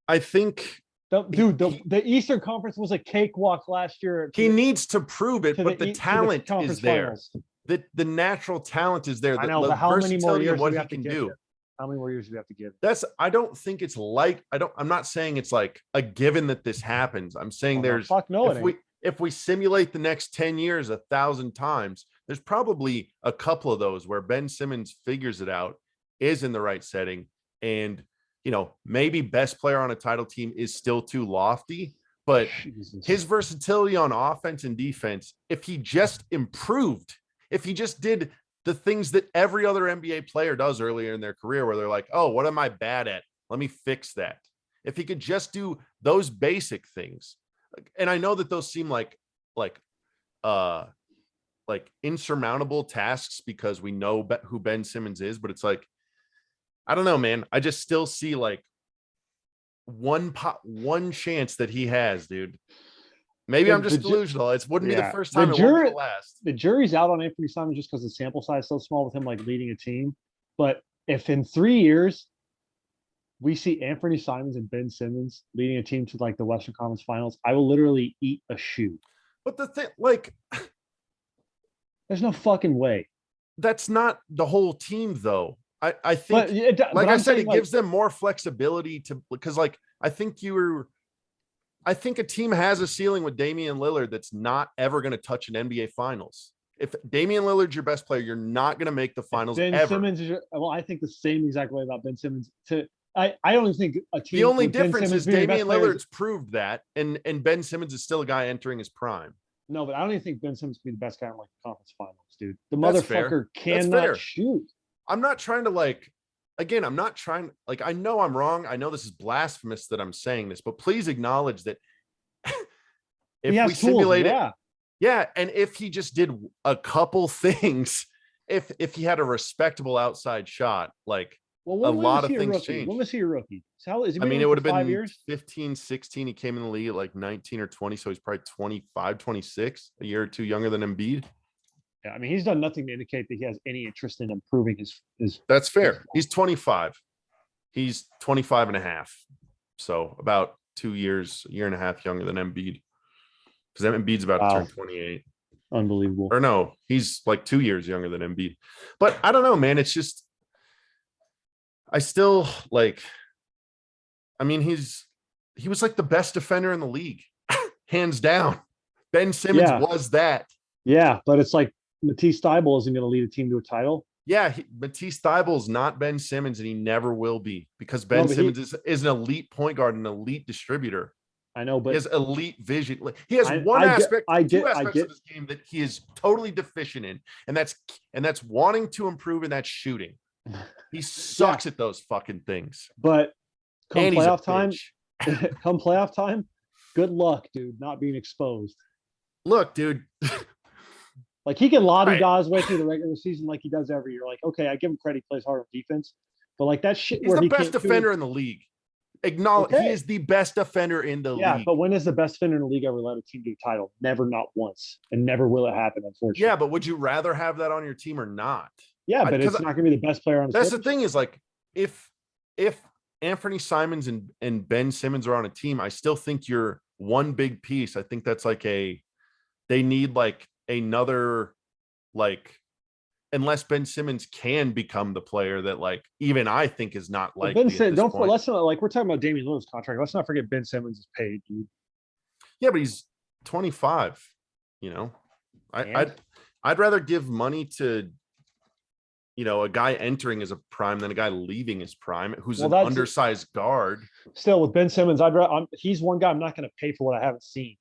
I think Dude, the Eastern Conference was a cakewalk last year he needs to prove it, to but the to the talent is conference there. finals. The natural talent is there. I The, know, the but how many more versatility and years do what we he have to can give do. him? How many more years do we have to give him? I don't think it's like I'm not saying it's like a given that this happens. I'm saying Oh, no, there's fuck no, it ain't. if we simulate the next 10 years 1,000 times, there's probably a couple of those where Ben Simmons figures it out, is in the right setting, and maybe best player on a title team is still too lofty, but Jesus. his versatility on offense and defense, if he just improved, if he just did the things that every other NBA player does earlier in their career, where they're like, oh, what am I bad at? Let me fix that. If he could just do those basic things, and I know that those seem like uh insurmountable tasks because we know who Ben Simmons is, but it's like, I don't know, man. I just still see like one chance that he has, dude. Maybe I'm just delusional. It wouldn't be the first time. It won't be the last. The jury's out on Anthony Simons just because the sample size is so small with him like leading a team. But if in 3 years we see Anthony Simons and Ben Simmons leading a team to like the Western Conference Finals, I will literally eat a shoe. But the thing, like, there's no fucking way. That's not the whole team, though. I think, like I said, it gives them more flexibility because, like, I think a team has a ceiling with Damian Lillard that's not ever going to touch an NBA Finals. If Damian Lillard's your best player, you're not going to make the finals Ben ever. Simmons is I think the same exact way about Ben Simmons. I don't think a team. The only difference is Damian Lillard's proved that, and Ben Simmons is still a guy entering his prime. No, but I don't even think Ben Simmons can be the best guy in like the conference finals, dude. The motherfucker cannot shoot. I'm not trying to I'm not trying, I know I'm wrong. I know this is blasphemous that I'm saying this, but please acknowledge that if we simulate it, yeah, and if he just did a couple things, if he had a respectable outside shot, a lot of things change. When was he a rookie? So it would have been 5 years? 15, 16. He came in the league at like 19 or 20, so he's probably 25, 26, a year or two younger than Embiid. Yeah, I mean, he's done nothing to indicate that he has any interest in improving his. That's fair. He's 25. He's 25 and a half. So about 2 years, a year and a half younger than Embiid. Because Embiid's about to turn 28. Unbelievable. Or no, he's like 2 years younger than Embiid. But I don't know, man. It's just, I still he was like the best defender in the league, hands down. Ben Simmons was that. Yeah, but it's like Matisse Thybulle isn't going to lead a team to a title. Yeah, Matisse Thybulle is not Ben Simmons, and he never will be, because Ben Simmons is an elite point guard, an elite distributor. I know, but he has elite vision. He has two aspects of his game that he is totally deficient in, and that's wanting to improve, and that's shooting. He sucks at those fucking things. But come playoff time, good luck, dude, not being exposed. Look, dude. Like, he can la-di-da his way through the regular season like he does every year. Like, okay, I give him credit, he plays hard on defense. But like that shit, he's the best defender in the league. Acknowledge he is the best defender in the league. Yeah, but when has the best defender in the league ever led a team to a title? Never, not once. And never will it happen, unfortunately. Yeah, but would you rather have that on your team or not? Yeah, but it's not gonna be the best player on the team. That's the thing, is like, if Anthony Simons and Ben Simmons are on a team, I still think you're one big piece. I think that's like they need like another, unless Ben Simmons can become the player that even I think is not likely. Ben Simmons, let's not, we're talking about Damian Lillard's contract. Let's not forget Ben Simmons is paid, dude. Yeah, but he's 25. I'd rather give money to a guy entering as a prime than a guy leaving his prime who's an undersized guard. Still, with Ben Simmons, he's one guy I'm not going to pay for what I haven't seen.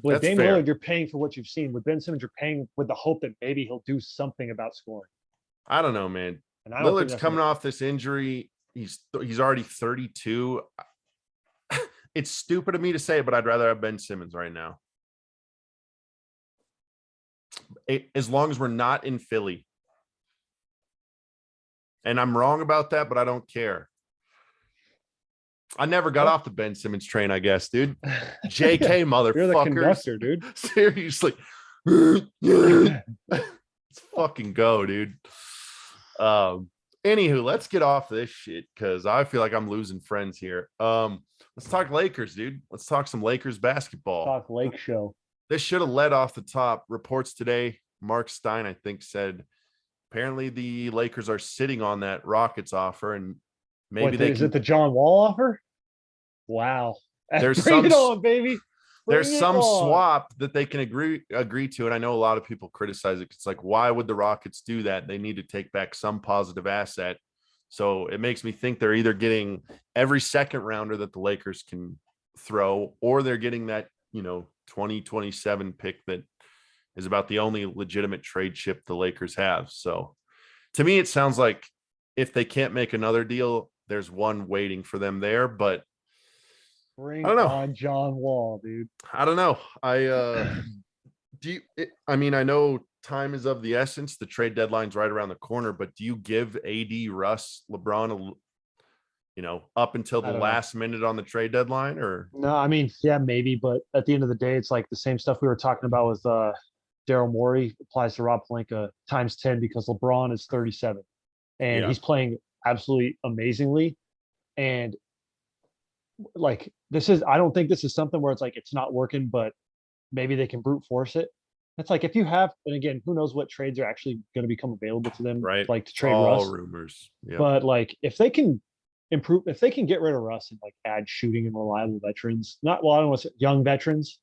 With Damian Lillard, you're paying for what you've seen. With Ben Simmons, you're paying with the hope that maybe he'll do something about scoring. I don't know, man. Lillard's coming off this injury. He's already 32. It's stupid of me to say, but I'd rather have Ben Simmons right now. as long as we're not in Philly. And I'm wrong about that, but I don't care. I never got off the Ben Simmons train, I guess, dude. JK, motherfuckers. You're the conductor, dude. Seriously. Let's fucking go, dude. Anywho, let's get off this shit because I feel like I'm losing friends here. Let's talk Lakers, dude. Let's talk some Lakers basketball. Talk Lake Show. This should have led off the top. Reports today, Mark Stein, I think, said apparently the Lakers are sitting on that Rockets offer, and maybe is it the John Wall offer? Wow. There's Bring it some on, baby. There's some swap that they can agree to, and I know a lot of people criticize it. It's like, why would the Rockets do that? They need to take back some positive asset. So it makes me think they're either getting every second rounder that the Lakers can throw, or they're getting that 2027 pick that is about the only legitimate trade chip the Lakers have. So to me, it sounds like if they can't make another deal, there's one waiting for them there. But Bring I don't know. On John Wall, dude. I don't know. I know time is of the essence. The trade deadline's right around the corner, but do you give AD, Russ, LeBron up until the last minute on the trade deadline? Or no, I mean, yeah, maybe, but at the end of the day, it's like the same stuff we were talking about with Daryl Morey applies to Rob Pelinka times 10 because LeBron is 37 and he's playing absolutely amazingly. And like, I don't think this is something where it's like, it's not working, but maybe they can brute force it. It's like, if you have, and again, who knows what trades are actually going to become available to them, right? Like to trade all Russ. Rumors. Yep. But like, if they can improve, if they can get rid of Russ and like add shooting and reliable veterans, I don't want to say young veterans,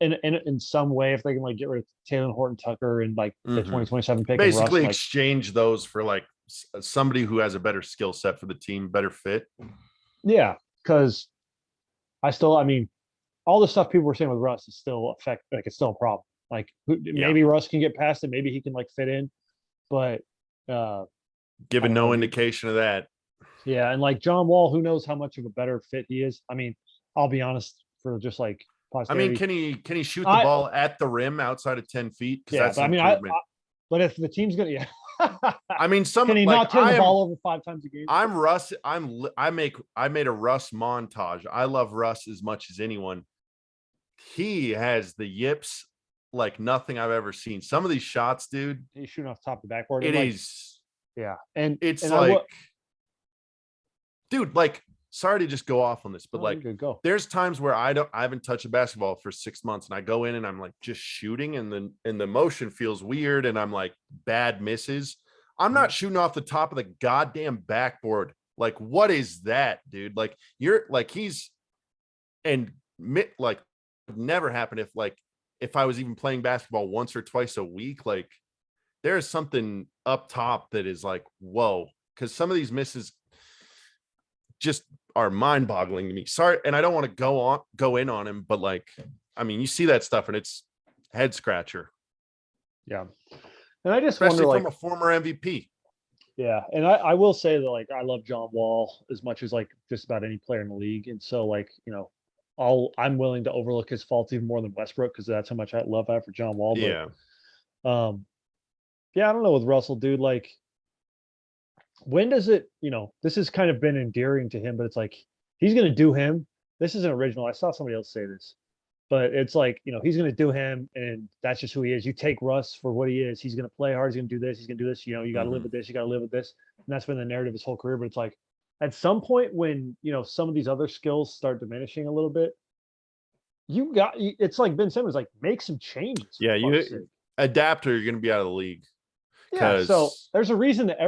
in some way, if they can like get rid of Taylor Horton Tucker and like the 2027 pick, basically and Russ, exchange those for like somebody who has a better skill set for the team, better fit. Yeah, because I mean, all the stuff people were saying with Russ is still it's still a problem. Like maybe Russ can get past it, maybe he can like fit in, but given no indication of that. Yeah, and like John Wall, who knows how much of a better fit he is? I mean, I'll be honest, for just like posterity, I mean, can he shoot the ball at the rim outside of 10 feet? Yeah, but I mean, but if the team's gonna, I mean, can he not turn the ball over 5 times a game? I'm Russ. I made a Russ montage. I love Russ as much as anyone. He has the yips like nothing I've ever seen. Some of these shots, dude, he's shooting off the top of the backboard. It is, and it's like, dude, like, sorry to just go off on this, but there's times where I haven't touched a basketball for 6 months, and I go in and I'm like just shooting, and the motion feels weird, and I'm like bad misses. I'm not shooting off the top of the goddamn backboard. Like, what is that, dude? Like, you're like, never happened if I was even playing basketball once or twice a week. Like, there's something up top that is like, whoa, because some of these misses just are mind-boggling to me. Sorry, and I don't want to go in on him, but like, I mean, you see that stuff and it's head scratcher. Yeah, and I just especially wonder, from a former MVP. Yeah, and I will say that like I love John Wall as much as like just about any player in the league, and so like I'm willing to overlook his faults even more than Westbrook because that's how much I love for John Wall. But, I don't know with Russell, dude. Like, when does it? This has kind of been endearing to him, but it's like he's gonna do him. This isn't original. I saw somebody else say this, but it's like he's gonna do him, and that's just who he is. You take Russ for what he is. He's gonna play hard. He's gonna do this. He's gonna do this. You got to live with this. You got to live with this, and that's been the narrative his whole career. But it's like, at some point when some of these other skills start diminishing a little bit, it's like Ben Simmons, like, make some changes. Yeah, you adapt or you're going to be out of the league. Yeah, so there's a reason that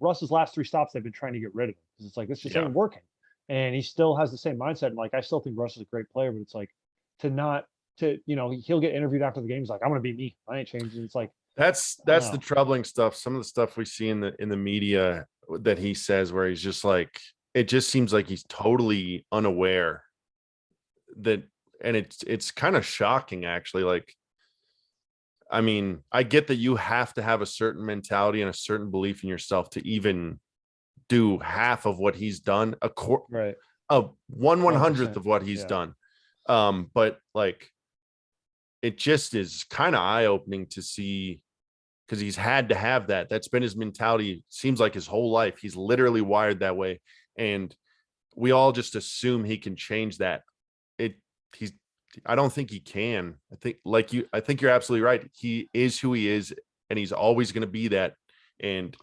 Russ's last 3 stops they've been trying to get rid of him because it's like this just ain't working, and he still has the same mindset. And like, I still think Russ is a great player, but it's like he'll get interviewed after the game. He's like, I'm going to be me. I ain't changing. It's like that's the troubling stuff. Some of the stuff we see in the media that he says, where he's just like, it just seems like he's totally unaware that, and it's kind of shocking actually. Like, I mean, I get that you have to have a certain mentality and a certain belief in yourself to even do half of what he's done, a 1/100th of what he's done. But like, it just is kind of eye-opening to see, because he's had to have that. That's been his mentality, seems like his whole life. He's literally wired that way. And we all just assume he can change that. He's I don't think he can. I think you're absolutely right. He is who he is, and he's always going to be that. And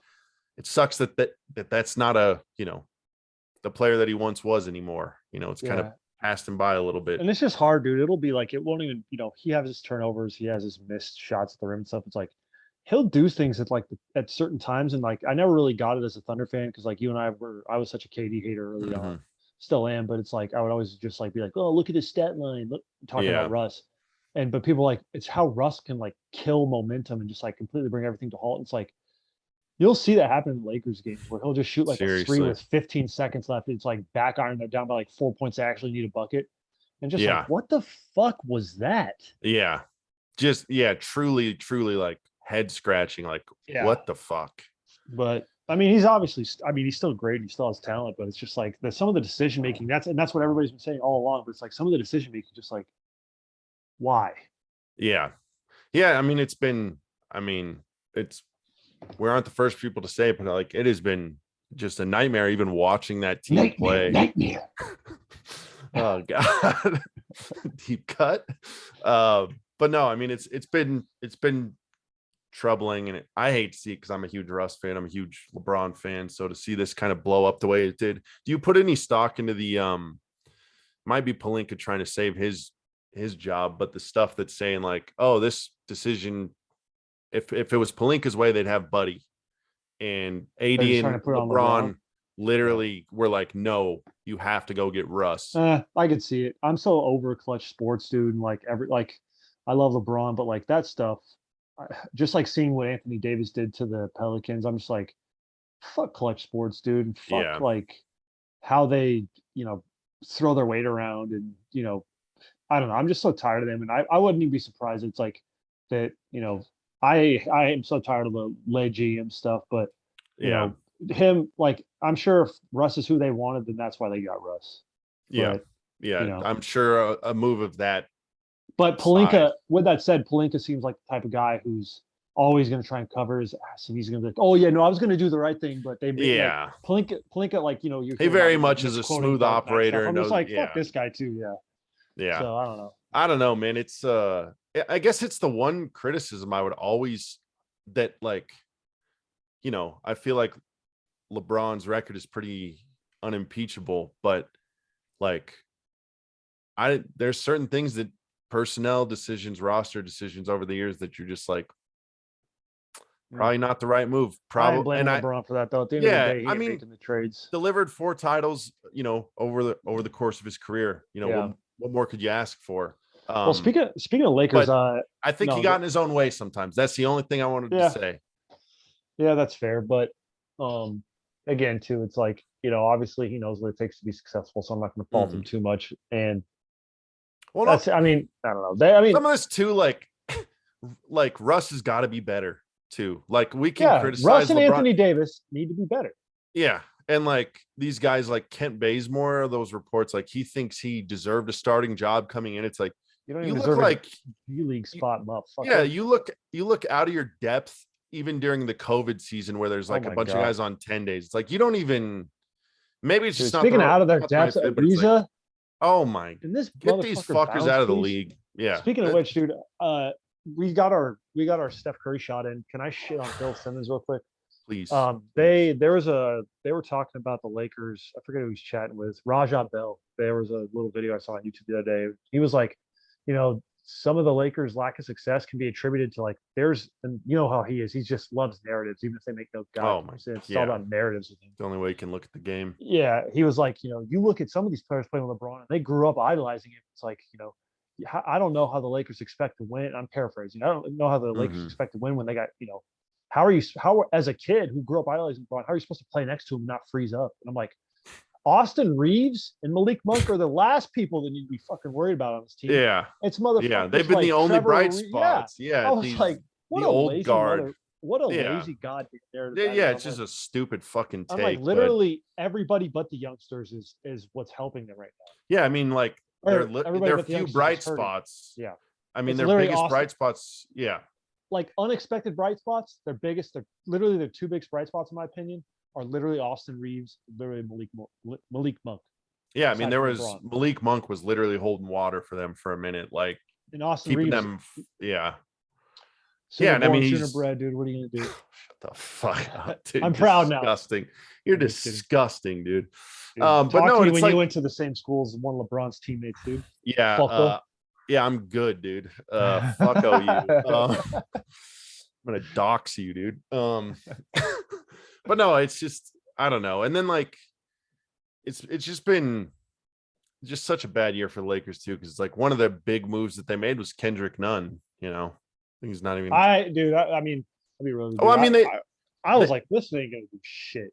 it sucks that's not the player that he once was anymore. It's kind of passed him by a little bit. And it's just hard, dude. It'll be like, it won't even, he has his turnovers, he has his missed shots at the rim and stuff. It's like he'll do things at certain times. And like, I never really got it as a Thunder fan, because like you and I was such a KD hater early on, still am. But it's like, I would always just like be like, oh, look at his stat line, look, talking about Russ. But people like, it's how Russ can like kill momentum and just like completely bring everything to halt. It's like, you'll see that happen in the Lakers games where he'll just shoot like a three with 15 seconds left. It's like back iron, they're down by like 4 points. They actually need a bucket. And just like, what the fuck was that? Yeah. Just, truly, like head scratching. Like, what the fuck? But I mean, he's still great. He still has talent, but it's just like some of the decision making, that's what everybody's been saying all along. But it's like some of the decision making, just like, why? Yeah. I mean, we aren't the first people to say it, but like, it has been just a nightmare even watching that team play. Nightmare. Oh God. Deep cut. But no, I mean, it's been troubling, and I hate to see it because I'm a huge Russ fan. I'm a huge LeBron fan. So to see this kind of blow up the way it did, do you put any stock into the might be Pelinka trying to save his job, but the stuff that's saying like, oh, this decision, if it was Pelinka's way, they'd have Buddy, and AD and LeBron literally were like, no, you have to go get Russ. I could see it. I'm so over clutch sports, dude. And like I love LeBron, but like that stuff, just like seeing what Anthony Davis did to the Pelicans, I'm just like, fuck clutch sports, dude. And fuck like how they, throw their weight around, and I don't know. I'm just so tired of them, and I wouldn't even be surprised. It's like that, I am so tired of the lay GM stuff, but you know him, like, I'm sure if Russ is who they wanted, then that's why they got Russ. But, I'm sure a move of that. But Pelinka, with that said, Pelinka seems like the type of guy who's always going to try and cover his ass, and he's going to be like, oh yeah, no, I was going to do the right thing, but they made like, Pelinka, like, he very much is a smooth operator. I'm just like, fuck this guy too. Yeah. So I don't know, man. It's I guess it's the one criticism I would always, that like, I feel like LeBron's record is pretty unimpeachable, but like there's certain things that personnel decisions, roster decisions over the years that you're just like, probably not the right move. Probably, I blame LeBron for that though. At the end of the day, he ain't making the trades. Delivered 4 titles, over the course of his career. What more could you ask for? Well, speaking of Lakers, I think he got in his own way sometimes. That's the only thing I wanted to say. Yeah, that's fair. But again, too, it's like, obviously he knows what it takes to be successful, so I'm not going to fault him too much. And I mean, I don't know. Some of this too, like Russ has got to be better too. Like, we can criticize Russ and LeBron. Anthony Davis need to be better. Yeah. And like these guys like Kent Bazemore, those reports, like he thinks he deserved a starting job coming in. It's like, you don't even deserve like G-League spot, motherfucker. Yeah, you look out of your depth even during the COVID season where there's like a bunch of guys on 10 days. It's like, you don't even, maybe it's just not speaking out of their depth. Ariza, oh my, get these fuckers out of the league. Yeah. Speaking of which, dude, we got our Steph Curry shot in. Can I shit on Bill Simmons real quick? Please. They were talking about the Lakers. I forget who he's chatting with. Rajah Bell. There was a little video I saw on YouTube the other day. He was like, some of the Lakers' lack of success can be attributed to like and you know how he is. He just loves narratives, even if they make no goddamn sense. It's all about narratives with him. The only way you can look at the game. Yeah, he was like, you look at some of these players playing with LeBron, and they grew up idolizing him. It's like, I don't know how the Lakers expect to win. I'm paraphrasing. I don't know how the Lakers expect to win when they got, how as a kid who grew up idolizing LeBron, how are you supposed to play next to him and not freeze up? And I'm like, Austin Reeves and Malik Monk are the last people that need to be fucking worried about on this team. Yeah. It's motherfuckers. Yeah, they've been the only bright spots. Yeah. I was like, what the a old lazy guard. What a lazy goddamn narrative. Yeah, it's just a stupid fucking take. I'm like, literally everybody but the youngsters is what's helping them right now. Yeah, I mean, like there are few bright spots. Yeah. I mean, It's their literally biggest Austin. bright spots. Yeah. Like unexpected bright spots, their biggest, they're literally their two biggest bright spots, in my opinion, are literally Austin Reeves, literally Malik Monk. Yeah. I mean, Aside there from was LeBron. Malik Monk was literally holding water for them for a minute, like And Austin keeping Reeves, them. Yeah. Yeah. And I Singapore mean, and sooner he's bread, dude. What are you gonna do? shut the fuck up, dude. I'm proud now. Disgusting. You're I'm just kidding. disgusting, dude. Dude, But talk no, to me it's when like, you went to the same school as one of LeBron's teammates, dude. yeah, Fucko. yeah, I'm good, dude. Fucko you. I'm gonna dox you, dude. But no, it's just I don't know. And then like it's just been just such a bad year for the Lakers too, because it's like one of the big moves that they made was Kendrick Nunn. You know, I think he's not even. I mean, I'll be real. Dude. Oh, I mean I was like, this ain't gonna do shit.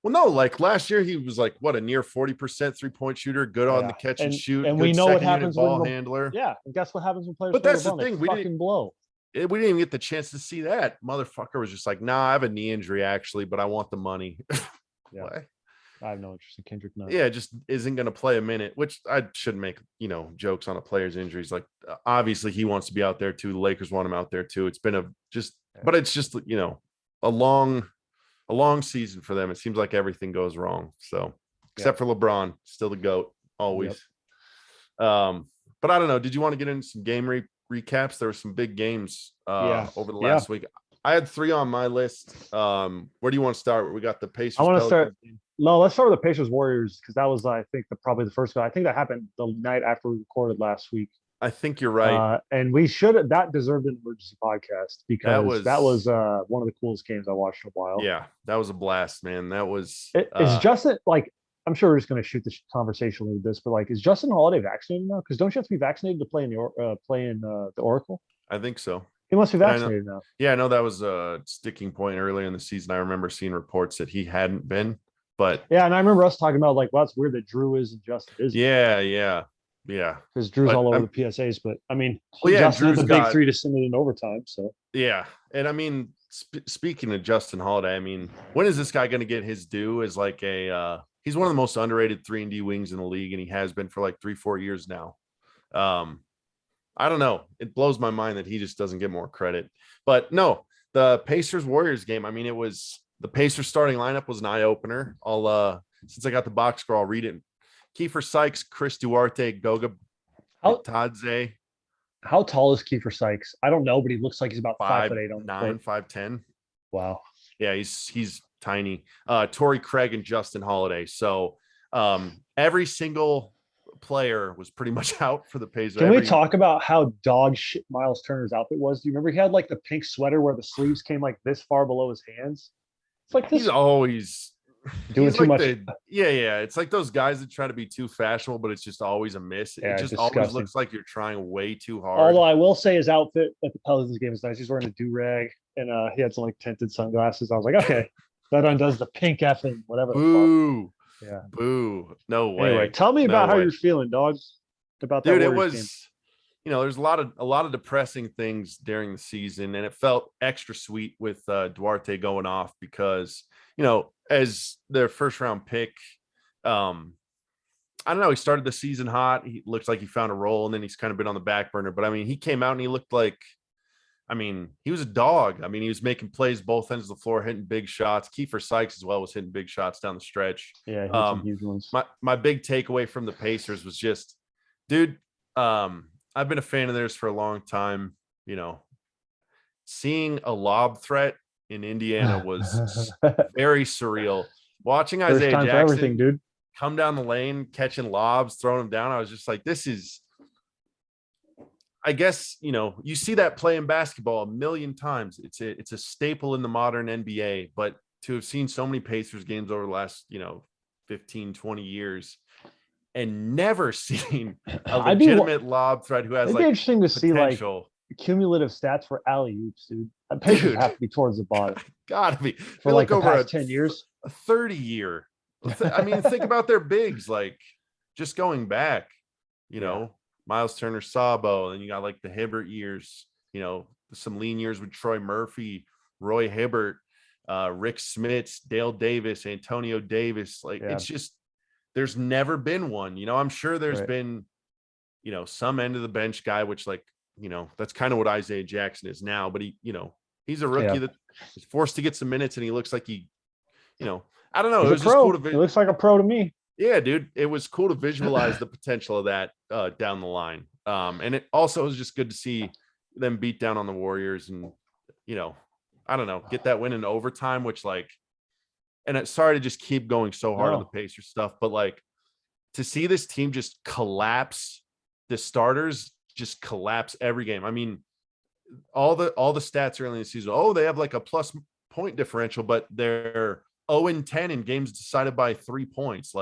Well, no, like last year he was like what a near 40% 3-point shooter, good on the catch and shoot, and good we know what second unit happens ball when handler. Yeah, and guess what happens when players? But play that's the LeBron? thing, They fucking blow. We didn't even get the chance to see that. Motherfucker was just like, nah, I have a knee injury actually, but I want the money. Yeah. What? I have no interest in Kendrick Nunn. Yeah, just isn't going to play a minute, which I shouldn't make, jokes on a player's injuries. Like, obviously he wants to be out there too. The Lakers want him out there too. It's been but it's just, a long season for them. It seems like everything goes wrong. So, except for LeBron, still the GOAT, always. Yep. But I don't know. Did you want to get into some game recaps? There were some big games over the last week. I had 3 on my list. Where do you want to start? We got the Pacers. I want to start. No, let's start with the Pacers Warriors because that was, I think, probably the first guy. I think that happened the night after we recorded last week. I think you're right. And we that deserved an emergency podcast because that was one of the coolest games I watched in a while. Yeah, that was a blast, man. That was. Is Justin like? I'm sure we're just going to shoot the conversation with this, but like, is Justin Holiday vaccinated now? Because don't you have to be vaccinated to play in the Oracle? I think so. He must be vaccinated now. Yeah, I know that was a sticking point earlier in the season. I remember seeing reports that he hadn't been, but yeah, and I remember us talking about like, well, it's weird that Drew is and Justin isn't. Yeah. Because Drew's all over the PSAs, but I mean, Justin's the big 3 to send it in overtime. So yeah, and I mean, speaking of Justin Holiday, I mean, when is this guy going to get his due? As like he's one of the most underrated 3-and-D wings in the league, and he has been for like 3-4 years now. I don't know. It blows my mind that he just doesn't get more credit. But no, the Pacers Warriors game. I mean, it was the Pacers starting lineup was an eye opener. Since I got the box score, I'll read it. Kiefer Sykes, Chris Duarte, Goga Bitadze. How tall is Kiefer Sykes? I don't know, but he looks like he's about 5'8" on 9, 5'10". Wow. Yeah, he's tiny. Torrey Craig and Justin Holiday. So every single player was pretty much out for the Pacers. Can we talk about how dog shit Miles Turner's outfit was? Do you remember he had like the pink sweater where the sleeves came like this far below his hands? It's like this. He's always doing too much. Yeah. It's like those guys that try to be too fashionable, but it's just always a miss. Yeah, it just always looks like you're trying way too hard. Although I will say his outfit at the Pelicans game is nice. He's wearing a do-rag and he had some like tinted sunglasses. I was like, okay, that undoes the pink effing whatever. Boo. Yeah. Boo. No way. Anyway, tell me about how you're feeling, dog. About that. Dude, it was game. There's a lot of depressing things during the season, and it felt extra sweet with Duarte going off because, as their first round pick, I don't know, he started the season hot. He looks like he found a role, and then he's kind of been on the back burner. But I mean, he came out and he looked like, he was a dog. He was making plays both ends of the floor, hitting big shots. Kiefer Sykes as well was hitting big shots down the stretch. Yeah, he hit some huge ones. My big takeaway from the Pacers was just, dude, I've been a fan of theirs for a long time. Seeing a lob threat in Indiana was very surreal. Watching Isaiah Jackson dude, come down the lane, catching lobs, throwing them down, I was just like, this is. I guess, you see that play in basketball a million times. It's a staple in the modern NBA, but to have seen so many Pacers games over the last, 15, 20 years and never seen a legitimate lob threat who has it'd be interesting to potential. See like cumulative stats for alley-oops, dude. Pacers have to be towards the bottom. Gotta be. For like the past 10 years. A 30 year. Think about their bigs, like just going back, Miles Turner, Sabo, and you got like the Hibbert years, some lean years with Troy Murphy, Roy Hibbert, Rick Smits, Dale Davis, Antonio Davis. It's just, there's never been one, I'm sure there's been, some end of the bench guy, which like that's kind of what Isaiah Jackson is now, but he's a rookie that is forced to get some minutes, and he looks like I don't know. He's it was a just pro. cool to He looks like a pro to me. Yeah, dude. It was cool to visualize the potential of that down the line. And it also was just good to see them beat down on the Warriors and, I don't know, get that win in overtime, which sorry to just keep going so hard on the Pacers stuff, but to see this team just collapse, the starters just collapse every game. I mean, all the stats early in the season, they have a plus point differential, but they're 0-10 in games decided by 3 points.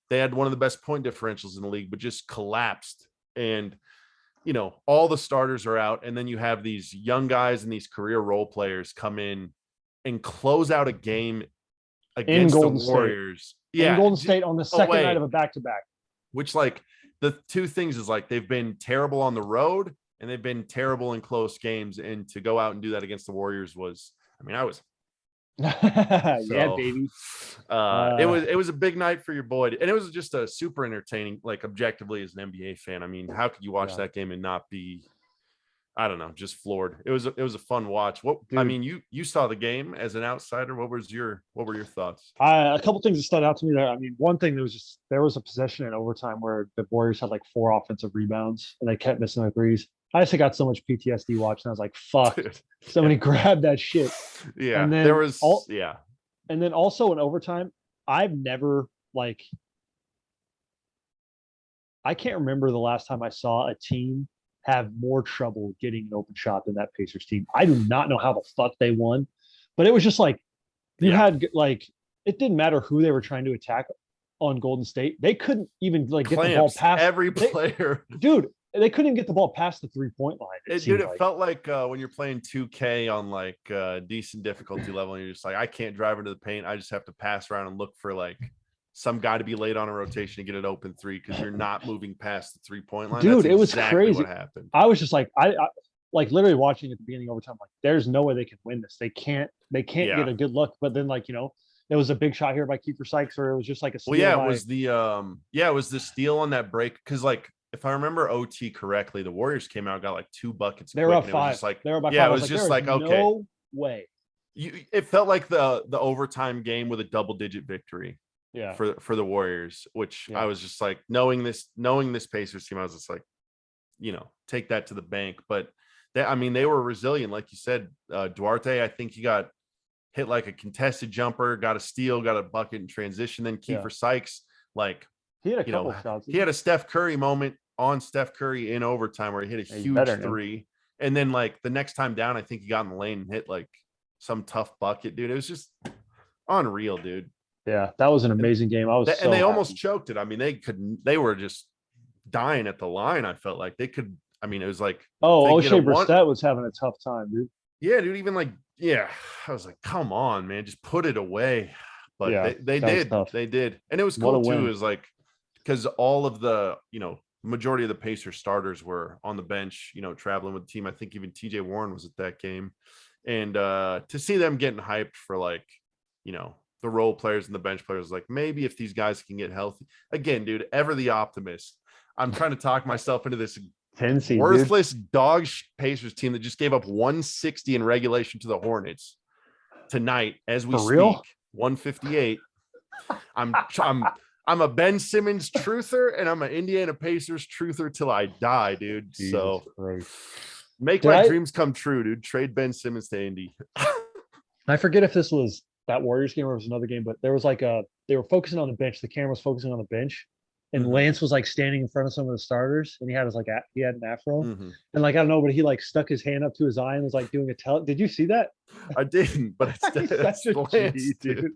They had one of the best point differentials in the league, but just collapsed. And, all the starters are out. And then you have these young guys and these career role players come in and close out a game against the Warriors. In Golden State on the second night of a back-to-back. Which the two things is they've been terrible on the road and they've been terrible in close games. And to go out and do that against the Warriors I was yeah, baby. It was a big night for your boy, and it was just a super entertaining, objectively as an NBA fan. I mean, how could you watch that game and not be, I don't know, just floored? It was a fun watch. I mean, you saw the game as an outsider. What were your thoughts? A couple things that stood out to me there. I mean, one thing there was a possession in overtime where the Warriors had 4 offensive rebounds and they kept missing their threes. I just got so much PTSD watching. I was like, fuck, somebody grabbed that shit. Yeah. And then there was, And then also in overtime, I've never I can't remember the last time I saw a team have more trouble getting an open shot than that Pacers team. I do not know how the fuck they won, but it was just you had it didn't matter who they were trying to attack on Golden State. They couldn't even get the ball past every player. They couldn't get the ball past the 3-point line. It felt like when you're playing 2K on decent difficulty level, and you're just I can't drive into the paint. I just have to pass around and look for some guy to be late on a rotation to get an open three because you're not moving past the 3-point line. Dude, it was crazy. What happened? I was just I literally watching at the beginning of overtime. There's no way they can win this. They can't get a good look. But then there was a big shot here by Kiefer Sykes, or it was just a steal. Well, it was the steal on that break because if I remember OT correctly, the Warriors came out, got 2 buckets. They were up 5. They were up 5. Yeah, it was just okay. No way. It felt like the overtime game with a double-digit victory. Yeah. For the Warriors, which I was just knowing this Pacers team, I was just take that to the bank. But they were resilient, like you said. Duarte, I think he got hit a contested jumper, got a steal, got a bucket in transition. Then Kiefer Sykes, he had a couple shots. He had a Steph Curry moment on Steph Curry in overtime where he hit a huge 3. And then the next time down, I think he got in the lane and hit some tough bucket, dude. It was just unreal, dude. Yeah, that was an amazing game. They almost choked it. I mean, they were just dying at the line. I felt like they could. I mean, it was O'Shea Brissett was having a tough time, dude. Yeah, dude. Even I was come on, man, just put it away. But they did. They did, and it was cool too. Is because all of the majority of the Pacers starters were on the bench, traveling with the team. I think even TJ Warren was at that game, and to see them getting hyped for the role players and the bench players, maybe if these guys can get healthy again, dude, ever the optimist. I'm trying to talk myself into this worthless dog Pacers team that just gave up 160 in regulation to the Hornets tonight as we speak. 158. I'm a Ben Simmons truther and I'm an Indiana Pacers truther till I die, dude. Jesus so Christ. Make my dreams come true, dude. Trade Ben Simmons to Indy. I forget if this was that Warriors game or it was another game, but there was they were focusing on the bench. The camera was focusing on the bench, and Lance was standing in front of some of the starters, and he had he had an afro, and I don't know, but he stuck his hand up to his eye and was doing a tell. Did you see that? I didn't, but it's Lance, dude.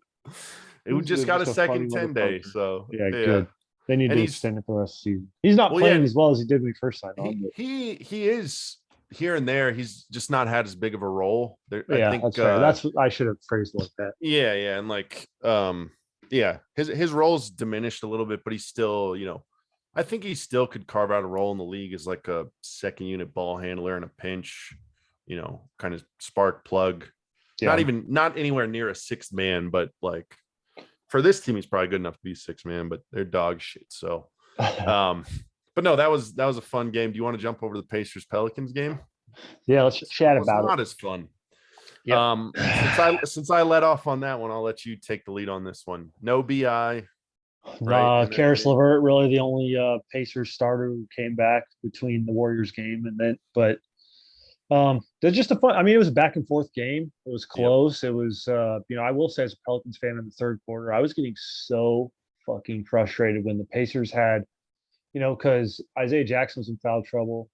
It just got a second 10-day, so yeah, good. They need to extend it for the rest of the season. He's not playing as well as he did when he first signed on. He is here and there. He's just not had as big of a role. I think that's fair. That's I should have phrased it like that. Yeah, and his role's diminished a little bit, but he's still, I think he still could carve out a role in the league as a second unit ball handler in a pinch, kind of spark plug. Yeah. Not anywhere near a sixth man, but for this team, he's probably good enough to be 6 man, but they're dog shit. So, But no, that was a fun game. Do you want to jump over to the Pacers Pelicans game? Yeah, let's chat It's about not it. as fun. Yeah. Since I let off on that one, I'll let you take the lead on this one. No BI, right? Nah, And then Karis LeVert really the only Pacers starter who came back between the Warriors game and then, but there's just a fun. I mean, it was a back and forth game. It was Yep. close. It was, I will say as a Pelicans fan in the third quarter, I was getting so fucking frustrated when the Pacers had, because Isaiah Jackson was in foul trouble,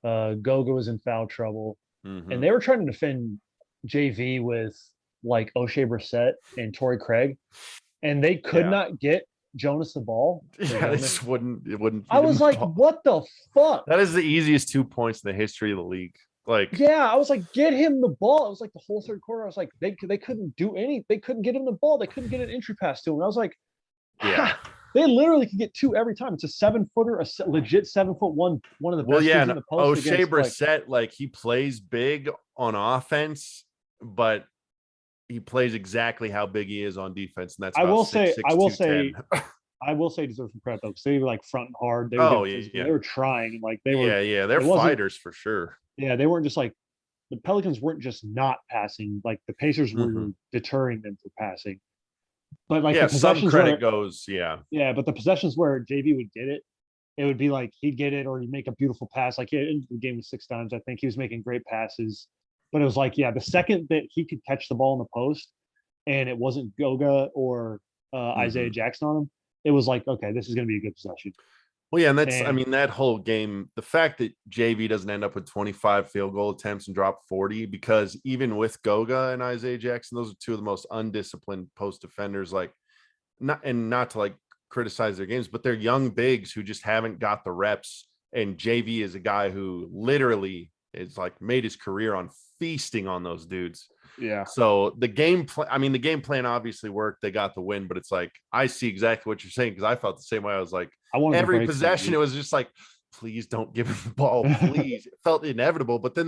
Goga was in foul trouble, and Mhm. they were trying to defend JV with like O'Shea Brissett and Torrey Craig, and they could Yeah. not get Jonas the ball. Yeah, they just it wouldn't I feed him was the like, ball. what the fuck? That is the easiest 2 points in the history of the league. Like, Yeah, I was like, get him the ball. It was like the whole third quarter. I was like, they couldn't do any. They couldn't get him the ball. They couldn't get an entry pass to him. And I was like, yeah. they literally could get two every time. It's a 7-footer, legit 7 foot one of the Well, best yeah, dudes in and the post O'Shea against like, Brissett, like he plays big on offense, but he plays exactly how big he is on defense, and that's I about will six say, six two ten. deserve some credit though, because they were like fronting hard. They were Oh getting yeah, physical. yeah, They were trying, and like they were. yeah. They're It wasn't. fighters for sure. Yeah, they weren't just like the Pelicans weren't just not passing. Like the Pacers Mm-hmm. were deterring them from passing. But like the Yeah, some possessions credit where, goes. Yeah, yeah, but the possessions where JV would get it, it would be like he'd get it or he'd make a beautiful pass. Like he had into the game with 6 times. I think he was making great passes. But it was like, yeah, the second that he could catch the ball in the post and it wasn't Goga or mm-hmm. Isaiah Jackson on him, it was like, okay, this is going to be a good possession. Well, yeah, and I And mean, that whole game, the fact that JV doesn't end up with 25 field goal attempts and drop 40, because even with Goga and Isaiah Jackson, those are two of the most undisciplined post defenders. Like, not to like criticize their games, but they're young bigs who just haven't got the reps. And JV is a guy who literally is like made his career on feasting on those dudes. yeah, So the game plan, I mean, the game plan obviously worked. They got the win, but it's like I see exactly what you're saying because I felt the same way. I was like, I wanted to every break possession, it somebody. was just like, please don't give him the ball, please. It felt inevitable, but then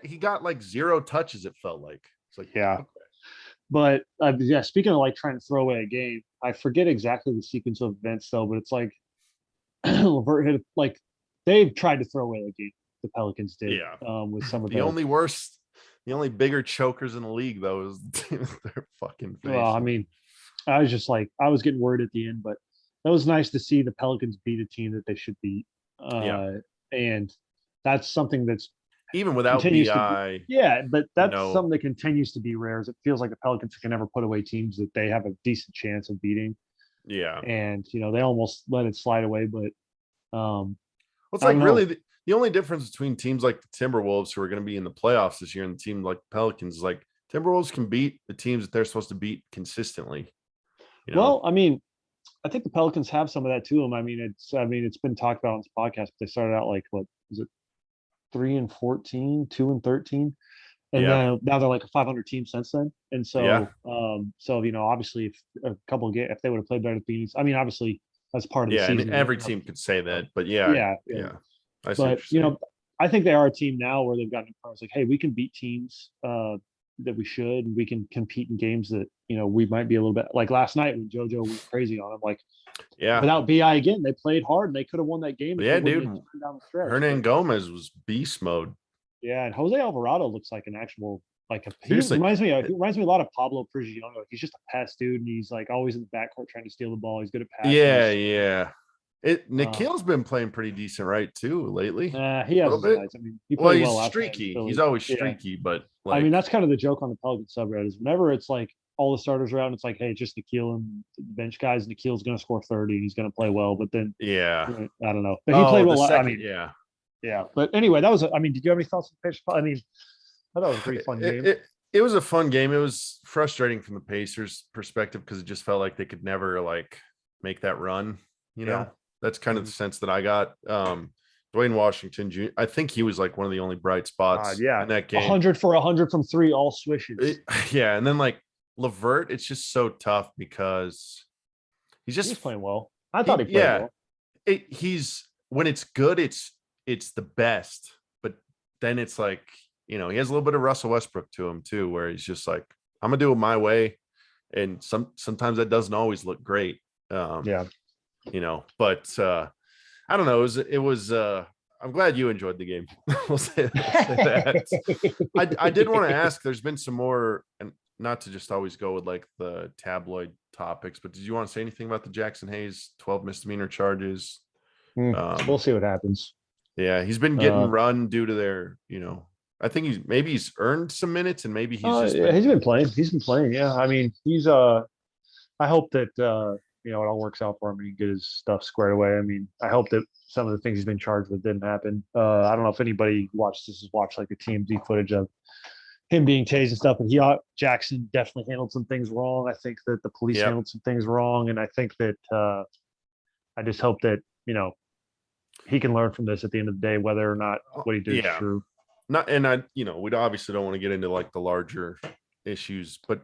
he got like 0 touches. It felt like it's like, Yeah. But yeah, speaking of like trying to throw away a game, I forget exactly the sequence of events though, but it's like Levert had like they've tried to throw away the game. The Pelicans did yeah. with some of The only worst, the only bigger chokers in the league though is the team with their fucking face. Well, I mean, I was just like I was getting worried at the end, but that was nice to see the Pelicans beat a team that they should beat. Yeah. And that's something that's Even without continues to be, BI, yeah, but you that's know, something that continues to be rare. Is it feels like the Pelicans can never put away teams that they have a decent chance of beating, yeah. and they almost let it slide away. But Well, it's I like don't really know. the only difference between teams like the Timberwolves, who are going to be in the playoffs this year, and the team like the Pelicans is like Timberwolves can beat the teams that they're supposed to beat consistently. You know, Well, I mean, I think the Pelicans have some of that to them. It's been talked about on this podcast. But they started out like what was it, 3-14, 2-13, and yeah, then now they're like a 500 team since then. And yeah, so obviously, if a couple of if they would have played better at the beginning, I mean, obviously that's part of the yeah. And season. every team could say that, but yeah, Yeah, yeah. yeah. I see what But you're saying. I think they are a team now where they've gotten to it's like, hey, we can beat teams that we should, and we can compete in games that we might be a little bit like last night when JoJo went crazy on them. Like Yeah, without Bi again, they played hard and they could have won that game but if they yeah, wouldn't dude. have turned down the stretch. Hernan But Gomez was beast mode. yeah, and Jose Alvarado looks like an actual he Seriously, reminds me a lot of Pablo Prigioni. He's just a pass dude, and he's like always in the backcourt trying to steal the ball. He's good at yeah, passes. yeah. Uh, Nikhil's been playing pretty decent, right? Too lately, he a has little his bit. nights. I mean, he Well, played he's well last night in streaky. He's Philly. always Yeah, streaky, but I mean like, that's kind of the joke on the Pelican subreddit is whenever it's like all the starters are out, and it's like, hey, just Nikhil and the bench guys. Nikhil's going to score 30. And he's going to play well, but then yeah. I don't know. But he Oh, played the well. I second, mean, yeah. yeah. But anyway, that was. I mean, did you have any thoughts on the pitch? I mean, I thought it was a pretty fun It, game. it, it was a fun game. It was frustrating from the Pacers' perspective because it just felt like they could never like make that run. Yeah. That's kind of the sense that I got. Dwayne Washington Jr. I think he was like one of the only bright spots Yeah, in that game. 100 for 100 from three, all swishes. Yeah, and then like Levert, it's just so tough because he's He's just playing well. I thought he played well. He's when it's good, it's the best. But then it's like he has a little bit of Russell Westbrook to him too, where he's just like, I'm gonna do it my way, and sometimes that doesn't always look great. Yeah. But I don't know. It was I'm glad you enjoyed the game. We'll say that. I did want to ask, there's been some more, and not to just always go with like the tabloid topics, but did you want to say anything about the Jackson Hayes 12 misdemeanor charges? We'll see what happens. Yeah, he's been getting run due to their, I think he's earned some minutes, and maybe he's just he's been playing. He's been playing. Yeah. I mean, I hope that it all works out for him and he get his stuff squared away. I mean, I hope that some of the things he's been charged with didn't happen. I don't know if anybody watched like the TMZ footage of him being tased and stuff, and Jackson definitely handled some things wrong. I think that the police handled some things wrong, and I think that I just hope that he can learn from this at the end of the day, whether or not what he did is true. We obviously don't want to get into like the larger issues, but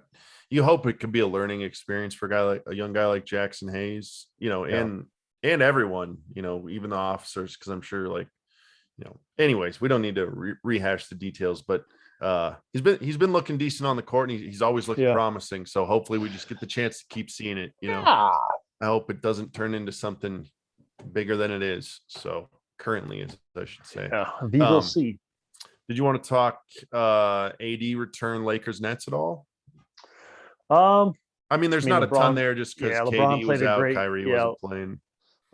you hope it could be a learning experience for a young guy like Jackson Hayes, and everyone, even the officers, because I'm sure anyways, we don't need to rehash the details, but he's been looking decent on the court, and he's always looking promising. So hopefully we just get the chance to keep seeing it. I hope it doesn't turn into something bigger than it is. So currently is, I should say. Yeah, we will see. Did you want to talk AD return Lakers Nets at all? I mean, there's not a ton there just because KD was out, Kyrie wasn't playing.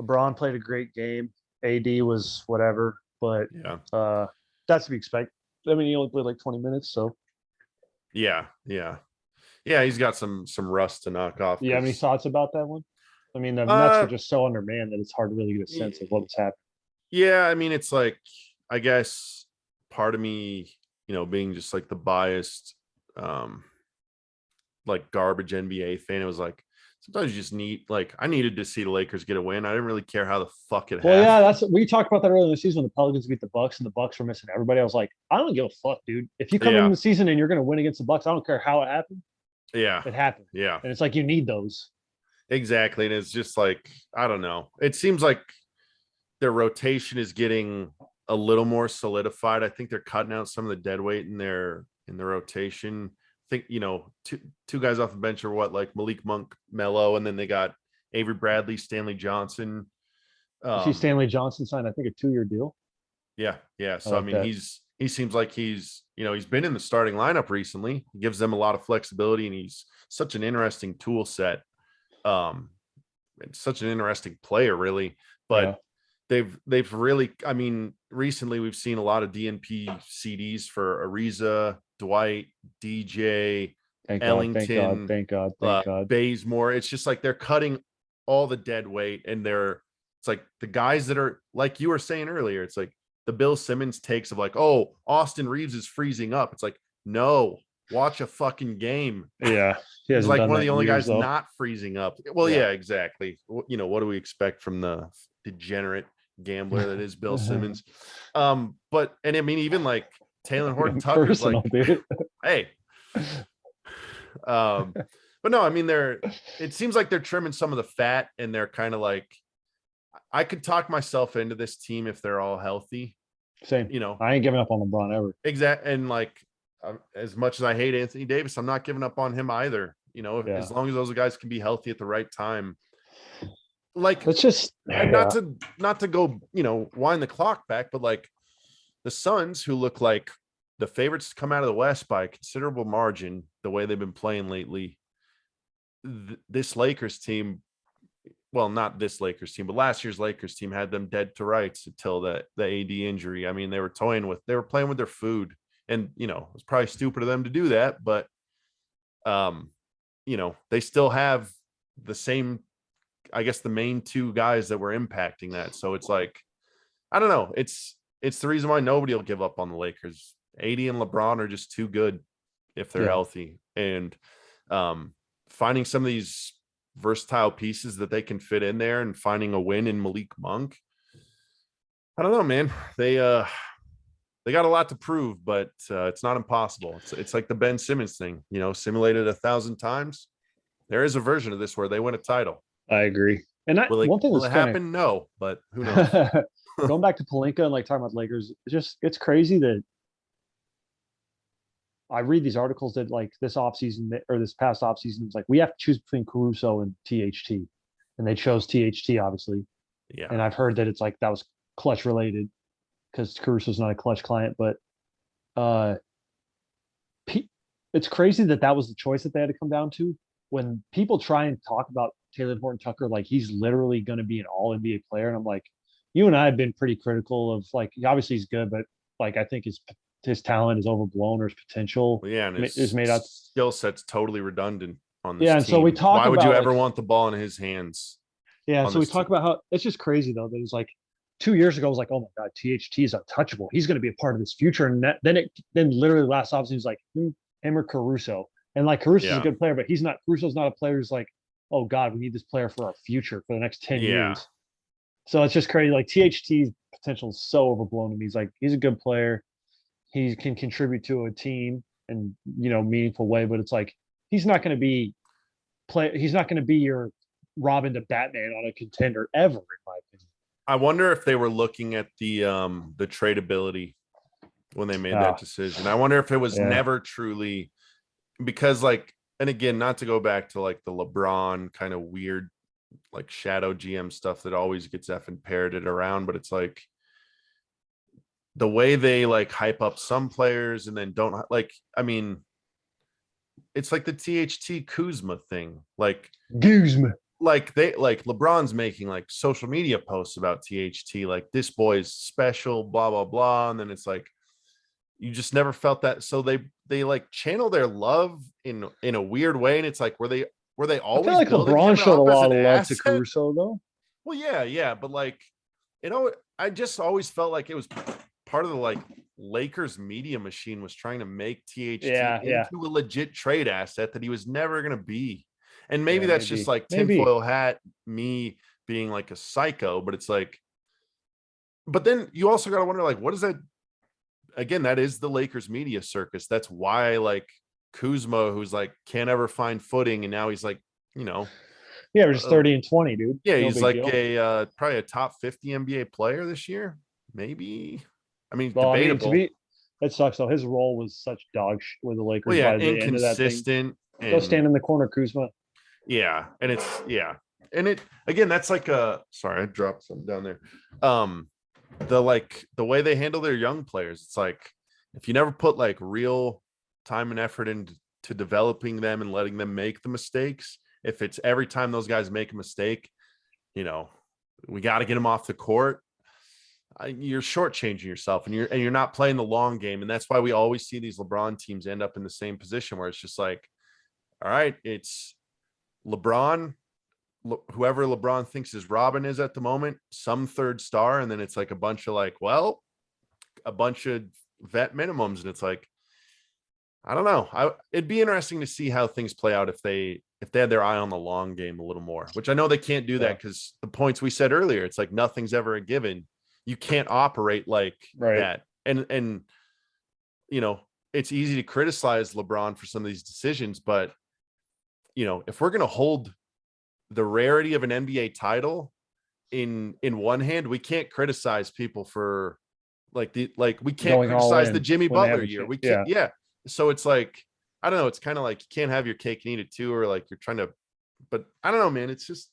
LeBron played a great game. AD was whatever, but that's to be expected. I mean, he only played like 20 minutes, so yeah. He's got some rust to knock off. You have any thoughts about that one? I mean, the Nets are just so undermanned that it's hard to really get a sense of what's happening. Yeah, I mean, it's like, I guess part of me, being just like the biased, like garbage NBA fan, it was like, sometimes you just need, like, I needed to see the Lakers get a win. I didn't really care how the fuck it happened. Well, yeah, we talked about that earlier in the season when the Pelicans beat the Bucks and the Bucks were missing everybody. I was like, I don't give a fuck, dude. If you come in the season and you're going to win against the Bucks, I don't care how it happened. Yeah, it happened. Yeah, and it's like you need those. Exactly, and it's just like, I don't know. It seems like their rotation is getting a little more solidified. I think they're cutting out some of the dead weight in their rotation. I think two guys off the bench are like Malik Monk, Melo, and then they got Avery Bradley, Stanley Johnson. See Stanley Johnson signed, I think, a 2-year deal. Yeah. So I mean, he seems like he's been in the starting lineup recently. He gives them a lot of flexibility, and he's such an interesting tool set. It's such an interesting player, really. But they've really, I mean, recently we've seen a lot of DNP CDs for Ariza, Dwight, DJ, Ellington, thank God, Bazemore. It's just like they're cutting all the dead weight, and it's like the guys that are, like you were saying earlier, it's like the Bill Simmons takes of like, oh, Austin Reeves is freezing up. It's like, no, watch a fucking game. Yeah. He's like one of the only guys not freezing up. Well, yeah, exactly. What do we expect from the degenerate gambler that is Bill Simmons? But I mean, even like Taylor Horton Tucker's like, hey. But no, I mean, it seems like they're trimming some of the fat, and they're kind of like, I could talk myself into this team if they're all healthy. Same. I ain't giving up on LeBron ever. Exactly. And like, as much as I hate Anthony Davis, I'm not giving up on him either. As long as those guys can be healthy at the right time. Like, it's just not to go, wind the clock back, but like the Suns, who look like the favorites to come out of the West by a considerable margin, the way they've been playing lately. This Lakers team, well, not this Lakers team, but last year's Lakers team had them dead to rights until the AD injury. I mean, they were playing with their food, and it's probably stupid of them to do that, but they still have the same, I guess, the main two guys that were impacting that. So it's like, I don't know. It's the reason why nobody will give up on the Lakers. AD and LeBron are just too good if they're healthy, and finding some of these versatile pieces that they can fit in there, and finding a win in Malik Monk. I don't know, man. They got a lot to prove, but it's not impossible. It's like the Ben Simmons thing, simulated 1,000 times. There is a version of this where they win a title. I agree. And one thing will it happen? No, but who knows? Going back to Pelinka and like talking about Lakers, it's crazy that I read these articles that like this offseason or this past offseason, it's like we have to choose between Caruso and THT, and they chose THT, obviously. And Yeah. I've heard that it's like that was clutch related because Caruso's not a clutch client, but uh, it's crazy that that was the choice that they had to come down to. When people try and talk about Taylor Horton Tucker, like he's literally going to be an All NBA player, and I'm like, you and I have been pretty critical of like obviously he's good, but like I think his talent is overblown or his potential Well, yeah, and is his made out. skill set's totally redundant on this Yeah, and so we team. talk Why would you about like ever want the ball in his hands yeah, on so we this talk team? about how it's just crazy though that it's like 2 years ago I was like, oh my god, THT is untouchable. He's going to be a part of this future, and then literally last offseason he's like him or Caruso, and like Caruso's a Yeah. good player, but he's not. Caruso's not a player who's like, oh god, we need this player for our future for the next 10 years. Yeah. So it's just crazy. Like THT's potential is so overblown to me. He's a good player. He can contribute to a team in meaningful way, but it's like he's not going to be play. He's not going to be your Robin to Batman on a contender ever, in my opinion. I wonder if they were looking at the tradability when they made that Ah, decision. I wonder if it was yeah. never truly because like, and again, not to go back to like the LeBron kind of weird like shadow GM stuff that always gets effing parroted around, but it's like the way they like hype up some players and then don't like, I mean, it's like the THT Kuzma thing. Guzman. Like they like LeBron's making like social media posts about THT, like this boy's special, blah, blah, blah. And then it's like you just never felt that. So they like channel their love in a weird way. And it's like, were they I feel always like building LeBron him showed a up as lot an of love to asset? Caruso, though. Well, yeah, yeah. But like, I just always felt like it was part of the like Lakers media machine was trying to make THT Yeah, yeah, into a legit trade asset that he was never going to be. And maybe yeah. that's just Maybe, like maybe. tinfoil hat me being like a psycho, but it's like, but then you also got to wonder, like, what is that? Again, that is the Lakers media circus. That's why like Kuzma, who's like can't ever find footing, and now he's like, you know, Yeah, we're just uh, 30 and 20, dude. yeah, No he's big like deal. a probably a top 50 NBA player this year, maybe. I mean, Well, I mean, to debatable. be that sucks. though. His role was such dog shit with the Well, Lakers yeah, by the end of that thing. inconsistent Go stand and in the corner, Kuzma. yeah, and it's yeah, and it again. That's like a sorry, I dropped something down there. Um, the way they handle their young players, it's like if you never put like real time and effort into developing them and letting them make the mistakes, if it's every time those guys make a mistake, you know, we got to get them off the court. You're shortchanging yourself, and you're not playing the long game, and that's why we always see these LeBron teams end up in the same position where it's just like, all right, it's LeBron, whoever LeBron thinks his Robin is at the moment, some third star, and then it's like a bunch of like, well, a bunch of vet minimums, and it's like, I don't know. It'd be interesting to see how things play out if they had their eye on the long game a little more, which I know they can't do Yeah, that because the points we said earlier, it's like nothing's ever a given. You can't operate like right. that, and you know it's easy to criticize LeBron for some of these decisions, but you know if we're gonna hold the rarity of an NBA title in one hand, we can't criticize people for like we can't Going all criticize the in Jimmy when they have Butler a year. chance. We can't, Yeah. yeah. So it's like I don't know. It's kind of like you can't have your cake and eat it too, or like you're trying to. But I don't know, man. It's just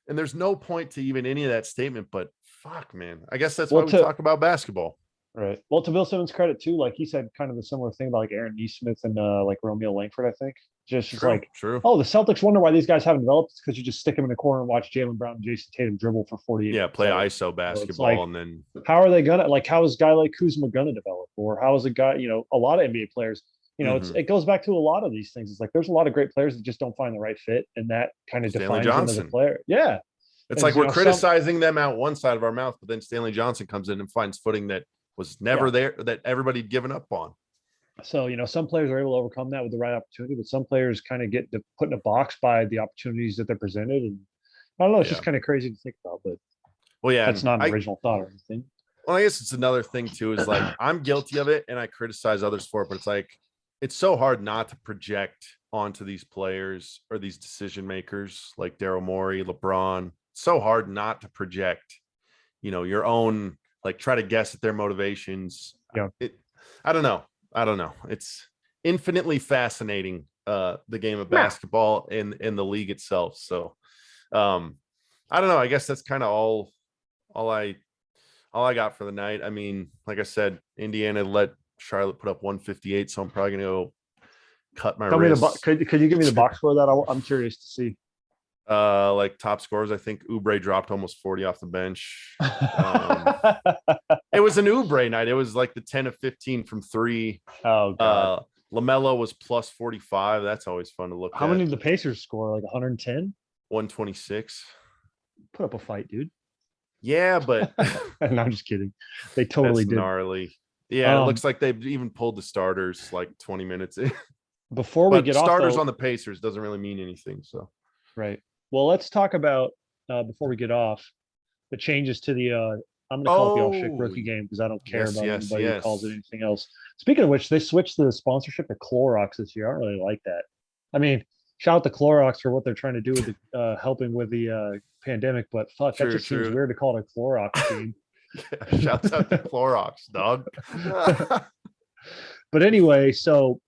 and there's no point to even any of that statement. But fuck, man. I guess that's why Well, we to talk about basketball. right. Well, to Bill Simmons' credit too, like he said, kind of a similar thing about like Aaron Nesmith and like Romeo Langford. I think just True, like, true. oh, the Celtics wonder why these guys haven't developed. It's because you just stick them in the corner and watch Jalen Brown and Jason Tatum dribble for 48 Yeah, minutes play a game. ISO So it's basketball like, and then how are they gonna like? How is a guy like Kuzma gonna develop, or how is a guy? A lot of NBA players. mhm. It goes back to a lot of these things. It's like there's a lot of great players that just don't find the right fit, and that kind of Stanley defines them as a Johnson. player. Yeah, It's as like we're some criticizing them out one side of our mouth, but then Stanley Johnson comes in and finds footing that was never yeah. there, that everybody'd given up on. So, some players are able to overcome that with the right opportunity, but some players kind of get put in a box by the opportunities that they're presented. And I don't know, it's just Yeah. kind of crazy to think about, but Well, yeah, that's and not an original thought or anything. well, I guess it's another thing too, is like I'm guilty of it and I criticize others for it, but it's like it's so hard not to project onto these players or these decision makers like Daryl Morey, LeBron. It's so hard not to project, your own like try to guess at their motivations. Yeah. It I don't know. I don't know. It's infinitely fascinating, the game of Yeah. basketball and the league itself. So I don't know. I guess that's kind of all all I got for the night. I mean, like I said, Indiana let Charlotte put up 158, so I'm probably gonna go cut my Tell me wrists. could you give me the box score of that? I'm curious to see. Like top scores, I think Oubre dropped almost 40 off the bench. It was an Oubre night. It was like the 10 of 15 from three. Oh God. LaMelo was plus 45. That's always fun to look How at. many did the Pacers score? Like 110? 126. Put up a fight, dude. Yeah, but No, I'm just kidding. They totally that's did. gnarly. Yeah, it looks like they've even pulled the starters like 20 minutes in. Before we But get starters off, on the Pacers doesn't really mean anything. So right. Well, let's talk about before we get off the changes to the I'm going to call it the all shit oh rookie game because I don't care yes, about yes, anybody who calls it yes. anything else. Speaking of which, they switched the sponsorship to Clorox this year. I don't really like that. I mean, shout out to Clorox for what they're trying to do with the helping with the pandemic, but fuck, that True, just seems true. weird to call it a Clorox team. Yeah, shouts out to Clorox, dog. But anyway, so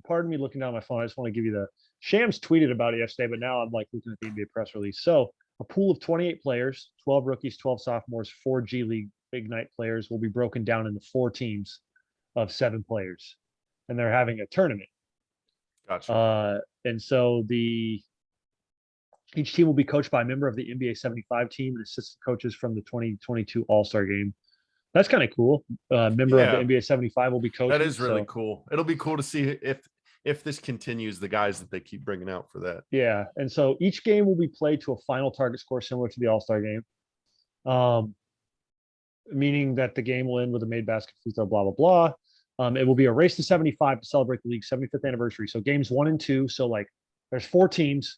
pardon me looking down my phone. I just want to give you the Shams tweeted about it yesterday, but now I'm like looking at the NBA press release. So a pool of 28 players, 12 rookies, 12 sophomores, 4 G League Ignite players will be broken down into 4 teams of 7 players. And they're having a tournament. Gotcha. And so each team will be coached by a member of the NBA 75 team and assistant coaches from the 2022 All-Star game. That's kind of cool. Member of the Yeah, NBA 75 will be coaching. that is really cool. It'll be cool to see if this continues, the guys that they keep bringing out for that. Yeah, and so each game will be played to a final target score similar to the All-Star game, meaning that the game will end with a made basket, free throw, blah, blah, blah. It will be a race to 75 to celebrate the league's 75th anniversary. So games 1 and 2. So like there's 4 teams,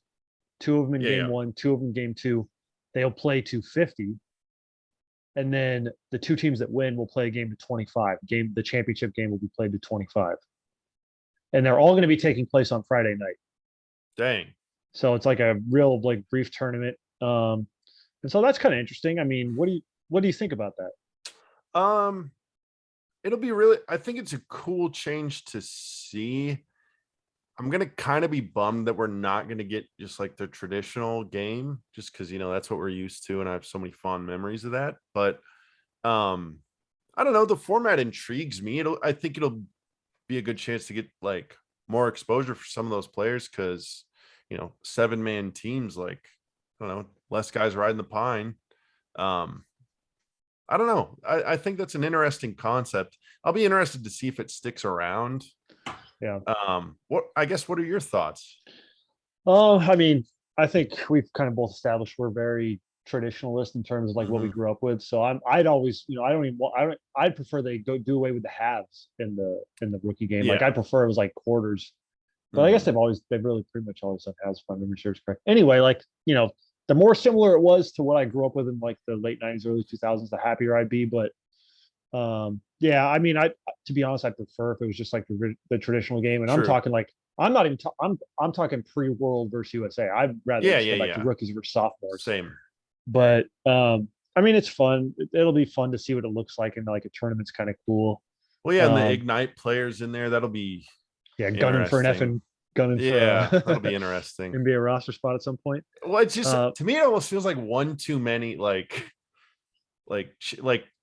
2 of them in game 1, 2 of them game 2. They'll play to 50. And then the 2 teams that win will play a game to 25. The championship game will be played to 25. And they're all going to be taking place on Friday night. Dang. So it's like a real like brief tournament. And so that's kind of interesting. I mean, what do you think about that? It'll be really, I think it's a cool change to see. I'm gonna kind of be bummed that we're not gonna get just like the traditional game, just because that's what we're used to, and I have so many fond memories of that. But I don't know, the format intrigues me. I think it'll be a good chance to get like more exposure for some of those players, because 7-man teams, like, I don't know, less guys riding the pine. I don't know. I think that's an interesting concept. I'll be interested to see if it sticks around. Yeah. What are your thoughts? I mean, I think we've kind of both established we're very traditionalist in terms of like what we grew up with. So I'd always, I'd prefer they do away with the halves in the rookie game. Yeah. Like I prefer it was like quarters. But I guess they've really pretty much always done halves, if my memory serves correct. Anyway, like, the more similar it was to what I grew up with in like the late 90s, early 2000s, the happier I'd be. But yeah, I mean, to be honest, I prefer if it was just like the traditional game. And I'm talking like, I'm not even, I'm talking pre-world versus USA. I'd rather go back to rookies versus sophomores. Same. But I mean, it's fun. It'll be fun to see what it looks like. And like a tournament's kind of cool. Well, yeah, and the Ignite players in there, that'll be gunning for an effing that'll be interesting. NBA roster spot at some point. Well, it's just to me, it almost feels like one too many. Like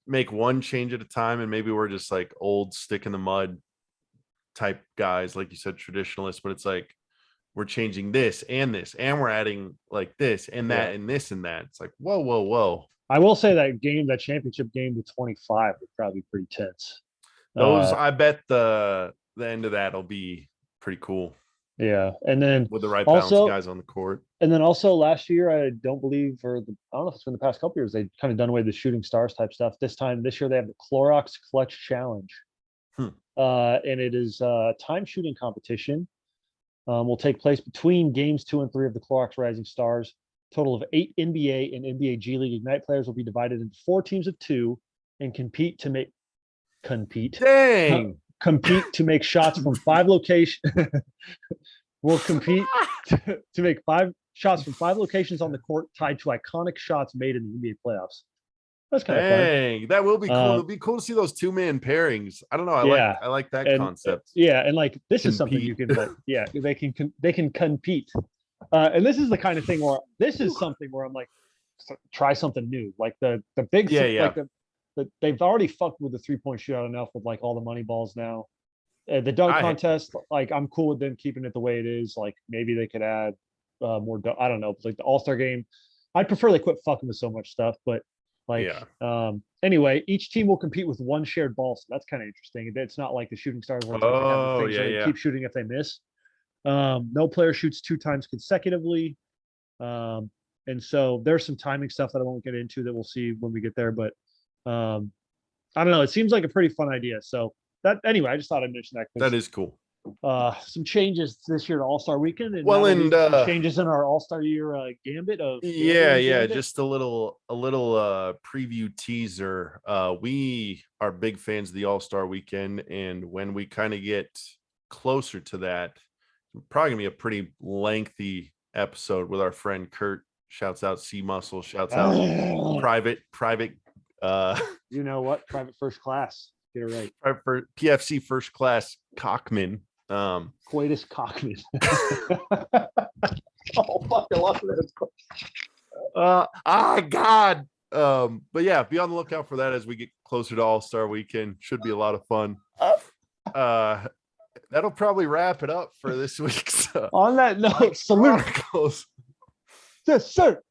make one change at a time, and maybe we're just like old stick in the mud type guys, like you said, traditionalists. But it's like we're changing this, and we're adding like this and that and this and that. It's like whoa. I will say that championship game to 25 would probably be pretty tense. Those, I bet the end of that'll be pretty cool. Yeah, and then with the right balance of guys on the court. And then also last year, I don't believe, I don't know if it's been the past couple years, they kind of done away with the shooting stars type stuff. This year they have the Clorox Clutch Challenge, and it is a time shooting competition. Will take place between games 2 and 3 of the Clorox Rising Stars. Total of 8 NBA and NBA G League Ignite players will be divided into 4 teams of 2 and compete to make shots from 5 locations. Will compete to make 5 shots from 5 locations on the court tied to iconic shots made in the NBA playoffs. That's kind of fun. That will be cool. It'll be cool to see those 2-man pairings. I don't know. I like that concept. Yeah, and like this is something you can like. Yeah, they can compete. And this is the kind of thing where I'm like, try something new. Like the big Yeah. like they've already fucked with the 3-point shootout enough with like all the money balls now. The dunk contest, like I'm cool with them keeping it the way it is. Like maybe they could add more. I don't know, like the All-Star game. I'd prefer they quit fucking with so much stuff. But like, anyway, each team will compete with one shared ball, so that's kind of interesting. It's not like the shooting stars ones. Like they have the things where they keep shooting if they miss. No player shoots 2 times consecutively. And so there's some timing stuff that I won't get into that we'll see when we get there. But I don't know. It seems like a pretty fun idea. So that anyway, I just thought I'd mention that. That is cool. Some changes this year to All-Star Weekend, and changes in our All-Star year gambit of gambit. Just a little preview teaser. We are big fans of the All-Star Weekend, and when we kind of get closer to that, probably gonna be a pretty lengthy episode with our friend Kurt. Shouts out C Muscle. Shouts out private. You know what? Private first class. Get it right. For PFC first class Cockman. Coitus Cockman. Oh fuck! I love that. God. But yeah, be on the lookout for that as we get closer to All-Star Weekend. Should be a lot of fun. That'll probably wrap it up for this week's. On that note, salute. Chronicles. Yes, sir.